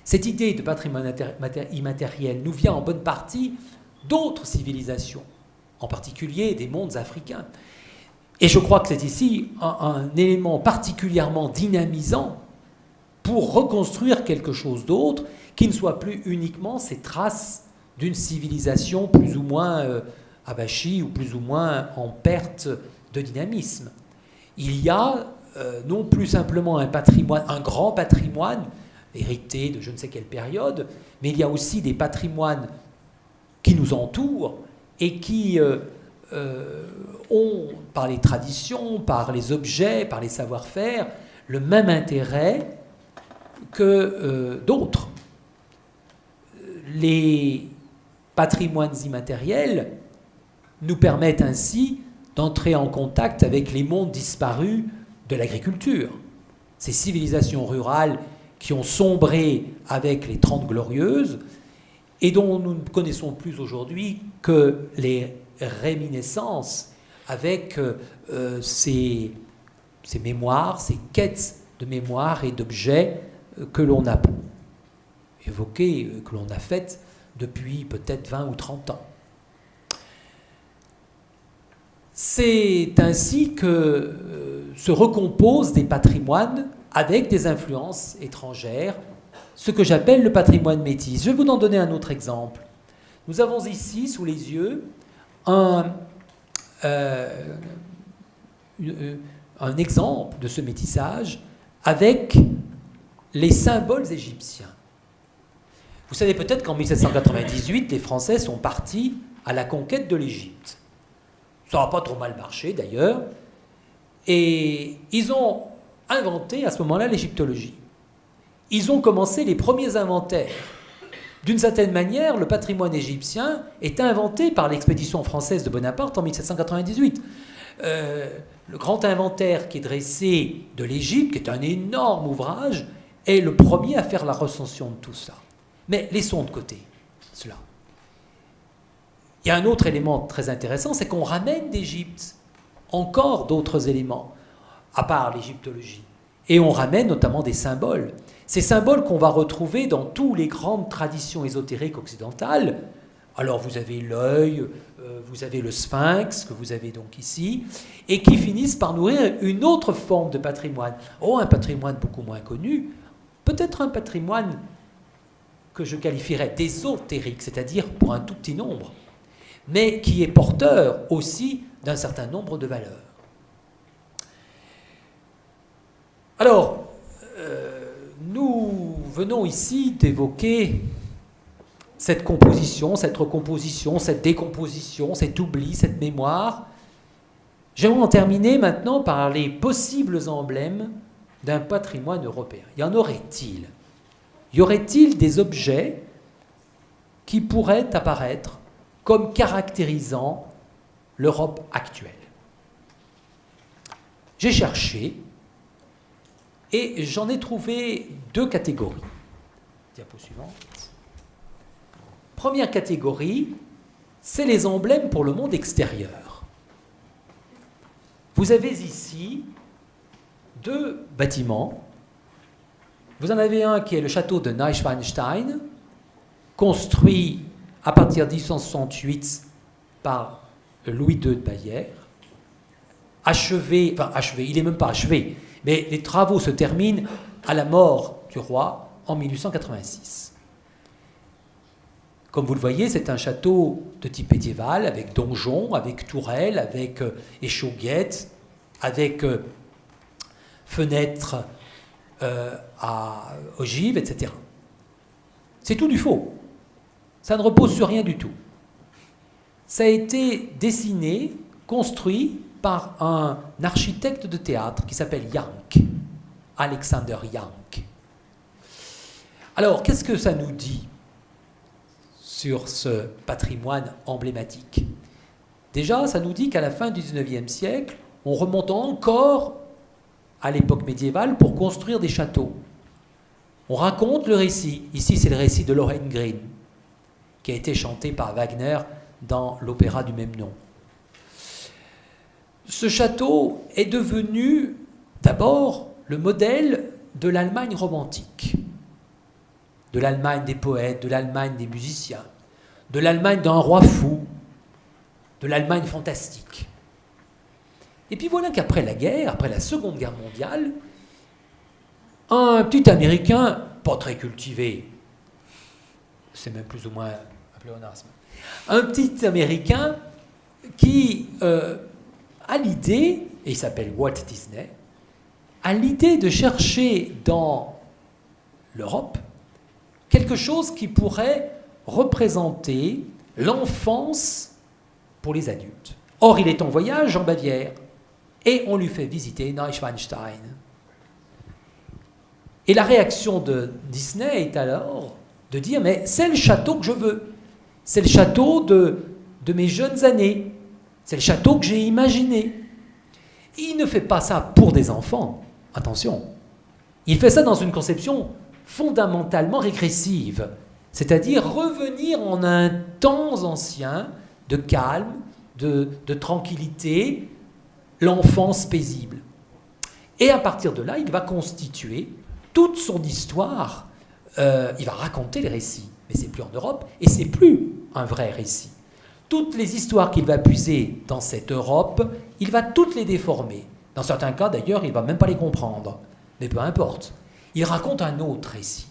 Cette idée de patrimoine immatériel nous vient en bonne partie d'autres civilisations, en particulier des mondes africains. Et je crois que c'est ici un élément particulièrement dynamisant pour reconstruire quelque chose d'autre qui ne soit plus uniquement ces traces d'une civilisation plus ou moins avachie ou plus ou moins en perte de dynamisme. Il y a non plus simplement un patrimoine, un grand patrimoine hérité de je ne sais quelle période, mais il y a aussi des patrimoines qui nous entourent et qui ont, par les traditions, par les objets, par les savoir-faire, le même intérêt que d'autres. Les patrimoines immatériels nous permettent ainsi d'entrer en contact avec les mondes disparus de l'agriculture. Ces civilisations rurales qui ont sombré avec les 30 Glorieuses et dont nous ne connaissons plus aujourd'hui que les réminiscences avec ces mémoires, ces quêtes de mémoire et d'objets que l'on a évoquées, que l'on a faites depuis peut-être 20 ou 30 ans. C'est ainsi que se recomposent des patrimoines avec des influences étrangères, ce que j'appelle le patrimoine métis. Je vais vous en donner un autre exemple. Nous avons ici, sous les yeux, un exemple de ce métissage avec les symboles égyptiens. Vous savez peut-être qu'en 1798, les Français sont partis à la conquête de l'Égypte. Ça n'a pas trop mal marché d'ailleurs. Et ils ont inventé à ce moment-là l'égyptologie. Ils ont commencé les premiers inventaires. D'une certaine manière, le patrimoine égyptien est inventé par l'expédition française de Bonaparte en 1798. Le grand inventaire qui est dressé de l'Égypte, qui est un énorme ouvrage, est le premier à faire la recension de tout ça. Mais laissons de côté cela. Il y a un autre élément très intéressant, c'est qu'on ramène d'Égypte encore d'autres éléments, à part l'égyptologie. Et on ramène notamment des symboles. Ces symboles qu'on va retrouver dans toutes les grandes traditions ésotériques occidentales. Alors vous avez l'œil, vous avez le sphinx, que vous avez donc ici, et qui finissent par nourrir une autre forme de patrimoine. Oh, un patrimoine beaucoup moins connu, peut-être un patrimoine que je qualifierais d'ésotérique, c'est-à-dire pour un tout petit nombre, mais qui est porteur aussi d'un certain nombre de valeurs. Alors, nous venons ici d'évoquer cette composition, cette recomposition, cette décomposition, cet oubli, cette mémoire. J'aimerais en terminer maintenant par les possibles emblèmes d'un patrimoine européen. Y en aurait-il ? Y aurait-il des objets qui pourraient apparaître comme caractérisant l'Europe actuelle? J'ai cherché et j'en ai trouvé deux catégories. Diapo suivante. Première catégorie, c'est les emblèmes pour le monde extérieur. Vous avez ici deux bâtiments. Vous en avez un qui est le château de Neuschwanstein, construit à partir de 1868 par Louis II de Bavière, achevé, il n'est même pas achevé, mais les travaux se terminent à la mort du roi en 1886. Comme vous le voyez, c'est un château de type médiéval, avec donjon, avec tourelle, avec échauguette, avec fenêtres à ogives, etc. C'est tout du faux. Ça ne repose sur rien du tout. Ça a été dessiné, construit par un architecte de théâtre qui s'appelle Jank, Alexander Jank. Alors, qu'est-ce que ça nous dit sur ce patrimoine emblématique? Déjà, ça nous dit qu'à la fin du XIXe siècle, on remonte encore à l'époque médiévale pour construire des châteaux. On raconte le récit. Ici, c'est le récit de Lohengrin, qui a été chanté par Wagner dans l'opéra du même nom. Ce château est devenu d'abord le modèle de l'Allemagne romantique, de l'Allemagne des poètes, de l'Allemagne des musiciens, de l'Allemagne d'un roi fou, de l'Allemagne fantastique. Et puis voilà qu'après la guerre, après la Seconde Guerre mondiale, un petit Américain, pas très cultivé, c'est même plus ou moins un pléonasme, un petit Américain qui a l'idée, et il s'appelle Walt Disney, a l'idée de chercher dans l'Europe quelque chose qui pourrait représenter l'enfance pour les adultes. Or, il est en voyage en Bavière et on lui fait visiter Neuschwanstein. Et la réaction de Disney est alors de dire « mais c'est le château que je veux, c'est le château de mes jeunes années, c'est le château que j'ai imaginé ». Il ne fait pas ça pour des enfants, attention. Il fait ça dans une conception fondamentalement régressive, c'est-à-dire revenir en un temps ancien de calme, de tranquillité, l'enfance paisible. Et à partir de là, il va constituer toute son histoire, il va raconter les récits, mais c'est plus en Europe, et c'est plus un vrai récit. Toutes les histoires qu'il va puiser dans cette Europe, il va toutes les déformer. Dans certains cas, d'ailleurs, il ne va même pas les comprendre, mais peu importe. Il raconte un autre récit.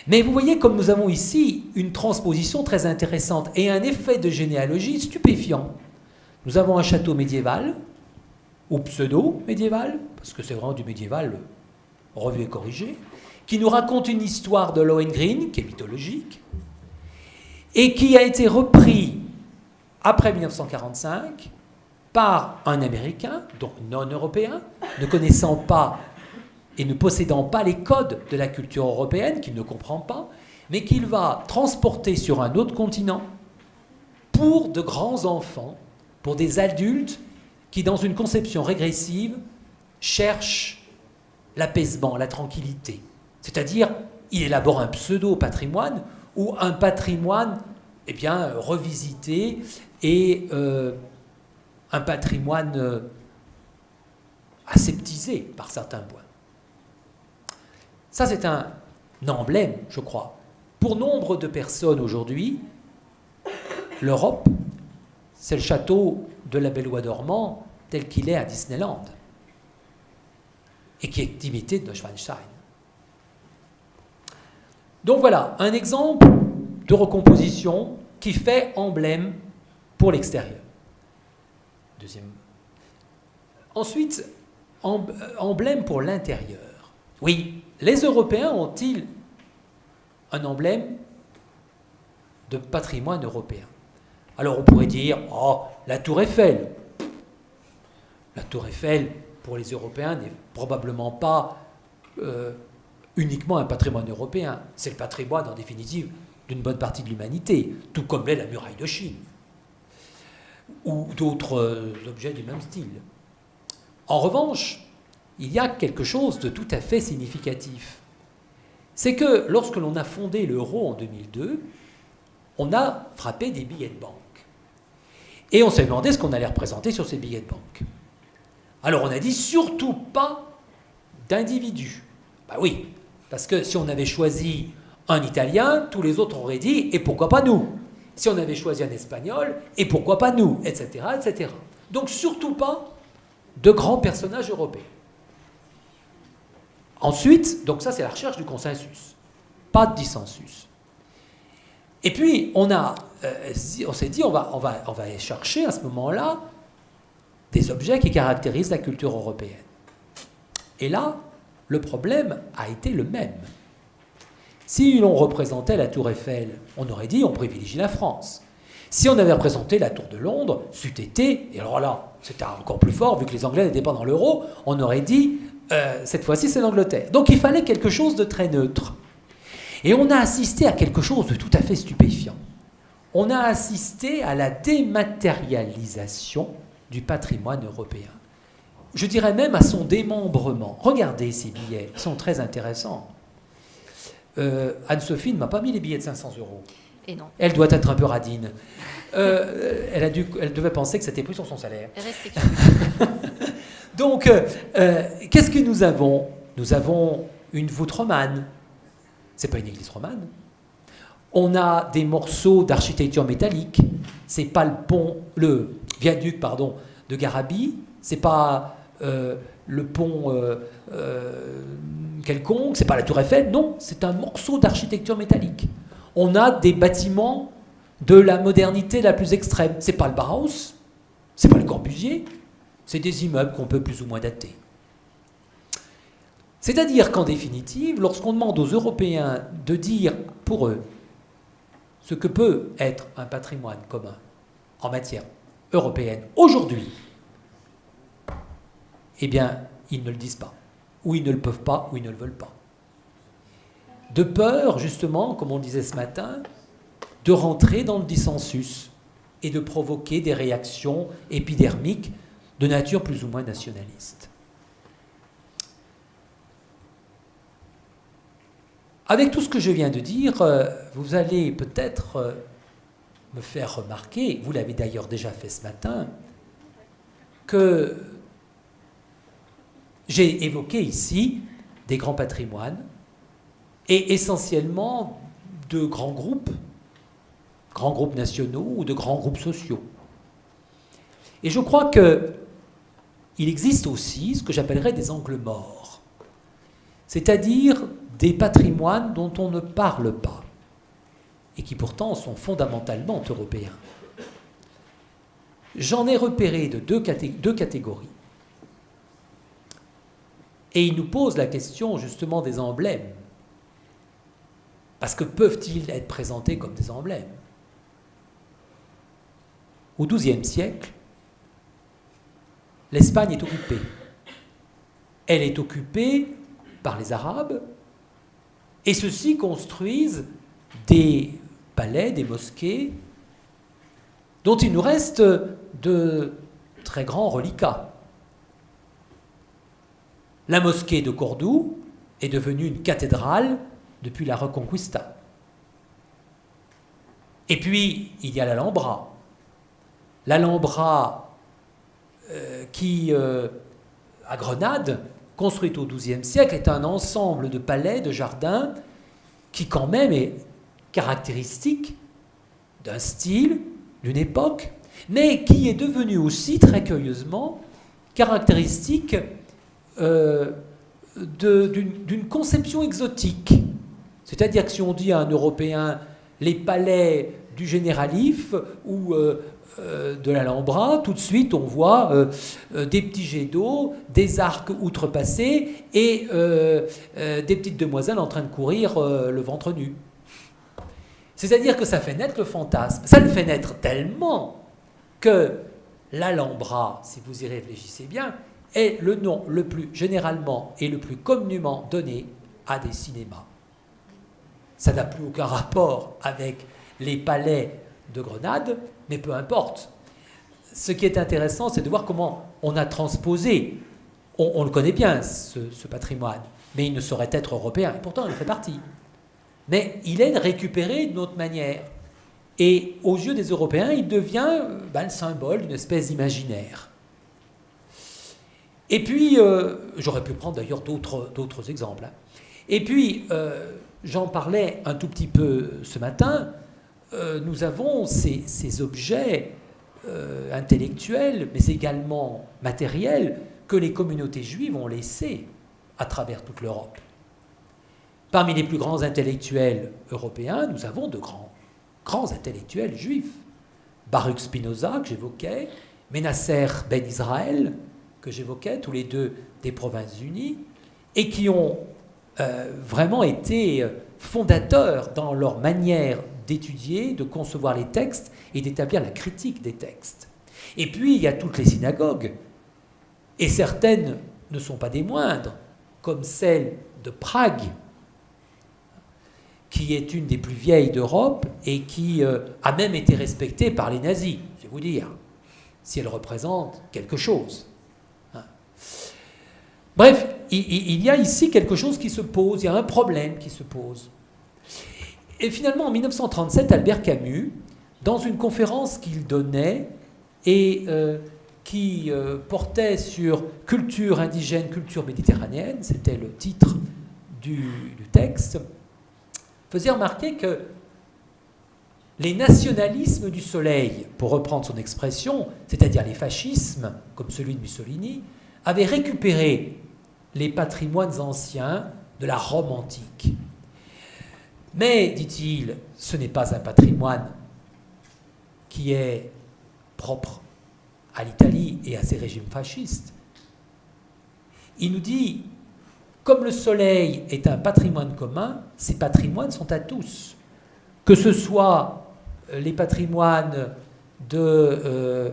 Mais vous voyez comme nous avons ici une transposition très intéressante et un effet de généalogie stupéfiant. Nous avons un château médiéval, ou pseudo-médiéval, parce que c'est vraiment du médiéval revu et corrigé, qui nous raconte une histoire de Lohengrin, qui est mythologique, et qui a été repris après 1945 par un Américain, donc non-européen, ne connaissant pas et ne possédant pas les codes de la culture européenne, qu'il ne comprend pas, mais qu'il va transporter sur un autre continent pour de grands enfants, pour des adultes qui, dans une conception régressive, cherchent l'apaisement, la tranquillité. C'est-à-dire, il élabore un pseudo-patrimoine ou un patrimoine revisité et un patrimoine aseptisé par certains points. Ça, c'est un emblème, je crois. Pour nombre de personnes aujourd'hui, l'Europe, c'est le château de la Belle-Oie dormant tel qu'il est à Disneyland et qui est imité de Neuschwanstein. Donc voilà, un exemple de recomposition qui fait emblème pour l'extérieur. Deuxième. Ensuite, emblème pour l'intérieur. Oui, les Européens ont-ils un emblème de patrimoine européen? Alors on pourrait dire, oh, la Tour Eiffel. La Tour Eiffel, pour les Européens, n'est probablement pas uniquement un patrimoine européen. C'est le patrimoine, en définitive, d'une bonne partie de l'humanité, tout comme l'est la muraille de Chine, ou d'autres objets du même style. En revanche, il y a quelque chose de tout à fait significatif. C'est que lorsque l'on a fondé l'euro en 2002, on a frappé des billets de banque. Et on s'est demandé ce qu'on allait représenter sur ces billets de banque. Alors on a dit surtout pas d'individus. Ben oui, parce que si on avait choisi un Italien, tous les autres auraient dit « et pourquoi pas nous ?» Si on avait choisi un Espagnol, « et pourquoi pas nous ?» etc., etc. Donc surtout pas de grands personnages européens. Ensuite, donc ça c'est la recherche du consensus, pas de dissensus. Et puis on s'est dit on va chercher à ce moment-là des objets qui caractérisent la culture européenne. Et là, le problème a été le même. Si l'on représentait la Tour Eiffel, on aurait dit on privilégie la France. Si on avait représenté la Tour de Londres, c'eût été, et alors là, c'était encore plus fort, vu que les Anglais n'étaient pas dans l'euro, on aurait dit cette fois-ci c'est l'Angleterre. Donc il fallait quelque chose de très neutre. Et on a assisté à quelque chose de tout à fait stupéfiant. On a assisté à la dématérialisation du patrimoine européen. Je dirais même à son démembrement. Regardez ces billets, ils sont très intéressants. Anne-Sophie ne m'a pas mis les billets de 500 €.
Et non.
Elle doit être un peu radine. Elle devait penser que c'était pris sur son salaire. Donc, qu'est-ce que nous avons? Nous avons une voûte romane. Ce n'est pas une église romane. On a des morceaux d'architecture métallique. Ce n'est pas le viaduc de Garabit. Ce n'est pas le pont quelconque. Ce n'est pas la Tour Eiffel. Non, c'est un morceau d'architecture métallique. On a des bâtiments de la modernité la plus extrême. Ce n'est pas le Bauhaus. Ce n'est pas le Corbusier. C'est des immeubles qu'on peut plus ou moins dater. C'est-à-dire qu'en définitive, lorsqu'on demande aux Européens de dire pour eux ce que peut être un patrimoine commun en matière européenne aujourd'hui, eh bien, ils ne le disent pas, ou ils ne le peuvent pas, ou ils ne le veulent pas. De peur, justement, comme on le disait ce matin, de rentrer dans le dissensus et de provoquer des réactions épidermiques de nature plus ou moins nationaliste. Avec tout ce que je viens de dire, vous allez peut-être me faire remarquer, vous l'avez d'ailleurs déjà fait ce matin, que j'ai évoqué ici des grands patrimoines et essentiellement de grands groupes nationaux ou de grands groupes sociaux. Et je crois qu'il existe aussi ce que j'appellerais des angles morts, c'est-à-dire des patrimoines dont on ne parle pas et qui pourtant sont fondamentalement européens. J'en ai repéré de deux catégories. Et il nous pose la question justement des emblèmes. Parce que peuvent-ils être présentés comme des emblèmes ? Au XIIe siècle, l'Espagne est occupée. Elle est occupée par les Arabes, et ceux-ci construisent des palais, des mosquées, dont il nous reste de très grands reliquats. La mosquée de Cordoue est devenue une cathédrale depuis la Reconquista. Et puis, il y a l'Alhambra. L'Alhambra qui, à Grenade, construite au XIIe siècle, est un ensemble de palais, de jardins, qui quand même est caractéristique d'un style, d'une époque, mais qui est devenu aussi, très curieusement, caractéristique d'une conception exotique. C'est-à-dire que si on dit à un Européen les palais du Généralif ou de l'Alhambra, tout de suite on voit des petits jets d'eau, des arcs outrepassés et des petites demoiselles en train de courir le ventre nu. C'est-à-dire que ça fait naître le fantasme. Ça le fait naître tellement que l'Alhambra, si vous y réfléchissez bien, est le nom le plus généralement et le plus communément donné à des cinémas. Ça n'a plus aucun rapport avec les palais de Grenade, mais peu importe. Ce qui est intéressant, c'est de voir comment on a transposé. On le connaît bien, ce patrimoine, mais il ne saurait être européen, et pourtant il en fait partie. Mais il est récupéré d'une autre manière. Et aux yeux des Européens, il devient le symbole d'une espèce d'imaginaire. Et puis, j'aurais pu prendre d'ailleurs d'autres exemples. Et puis, j'en parlais un tout petit peu ce matin, nous avons ces objets intellectuels, mais également matériels, que les communautés juives ont laissés à travers toute l'Europe. Parmi les plus grands intellectuels européens, nous avons de grands intellectuels juifs. Baruch Spinoza, que j'évoquais, Menasser Ben Israël, que j'évoquais, tous les deux des Provinces-Unies, et qui ont vraiment été fondateurs dans leur manière d'étudier, de concevoir les textes et d'établir la critique des textes. Et puis, il y a toutes les synagogues, et certaines ne sont pas des moindres, comme celle de Prague, qui est une des plus vieilles d'Europe et qui a même été respectée par les nazis, c'est vous dire, si elle représente quelque chose. Bref, il y a ici quelque chose qui se pose, il y a un problème qui se pose. Et finalement, en 1937, Albert Camus, dans une conférence qu'il donnait et qui portait sur culture indigène, culture méditerranéenne, c'était le titre du texte, faisait remarquer que les nationalismes du soleil, pour reprendre son expression, c'est-à-dire les fascismes, comme celui de Mussolini, avaient récupéré les patrimoines anciens de la Rome antique. Mais, dit-il, ce n'est pas un patrimoine qui est propre à l'Italie et à ses régimes fascistes. Il nous dit, comme le soleil est un patrimoine commun, ces patrimoines sont à tous. Que ce soit les patrimoines de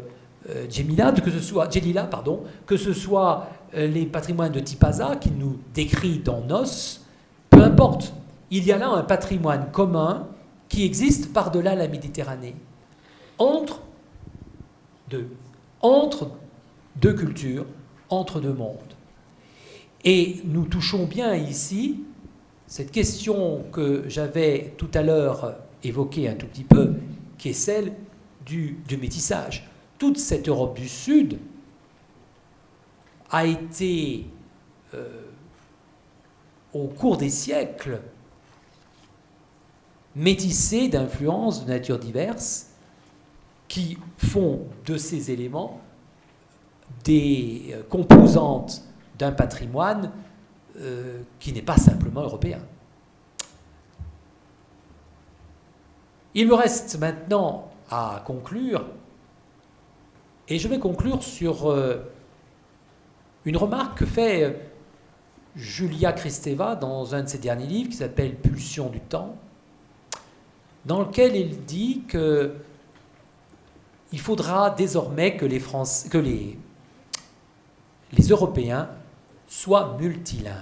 Djelila, que ce soit les patrimoines de Tipaza qui nous décrit dans Nos, peu importe. Il y a là un patrimoine commun qui existe par-delà la Méditerranée, entre deux cultures, entre deux mondes. Et nous touchons bien ici cette question que j'avais tout à l'heure évoquée un tout petit peu, qui est celle du métissage. Toute cette Europe du Sud a été, au cours des siècles, métissée d'influences de nature diverses qui font de ces éléments des composantes d'un patrimoine qui n'est pas simplement européen. Il me reste maintenant à conclure, et je vais conclure sur une remarque que fait Julia Kristeva dans un de ses derniers livres qui s'appelle « Pulsion du temps », dans lequel il dit qu'il faudra désormais que les Européens soient multilingues.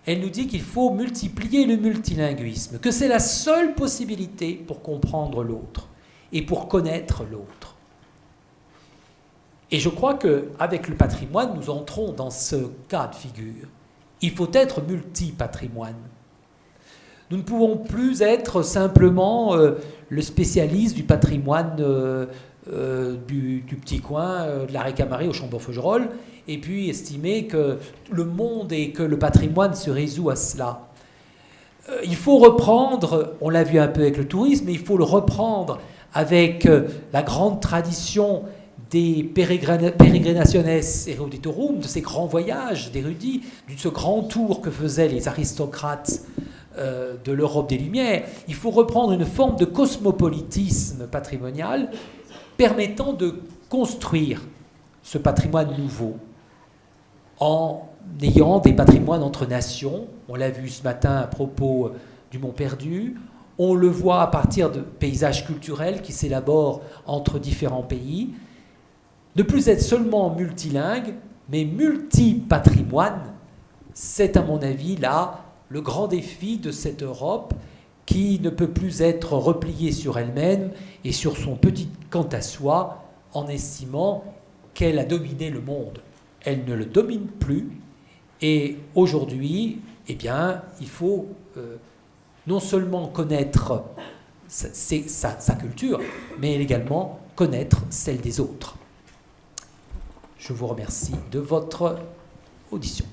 Elle nous dit qu'il faut multiplier le multilinguisme, que c'est la seule possibilité pour comprendre l'autre et pour connaître l'autre. Et je crois qu'avec le patrimoine, nous entrons dans ce cas de figure. Il faut être multi-patrimoine. Nous ne pouvons plus être simplement le spécialiste du patrimoine du petit coin, de la Récamarie au Chambord-Feugerolles, et puis estimer que le monde et que le patrimoine se résout à cela. Il faut reprendre, on l'a vu un peu avec le tourisme, mais il faut le reprendre avec la grande tradition des peregrinationes eruditorum, de ces grands voyages d'érudits, de ce grand tour que faisaient les aristocrates de l'Europe des Lumières. Il faut reprendre une forme de cosmopolitisme patrimonial permettant de construire ce patrimoine nouveau en ayant des patrimoines entre nations. On l'a vu ce matin à propos du Mont-Perdu. On le voit à partir de paysages culturels qui s'élaborent entre différents pays. Ne plus être seulement multilingue, mais multi-patrimoine, c'est à mon avis là le grand défi de cette Europe qui ne peut plus être repliée sur elle-même et sur son petit quant à soi en estimant qu'elle a dominé le monde. Elle ne le domine plus et aujourd'hui, eh bien, il faut non seulement connaître sa culture, mais également connaître celle des autres. Je vous remercie de votre audition.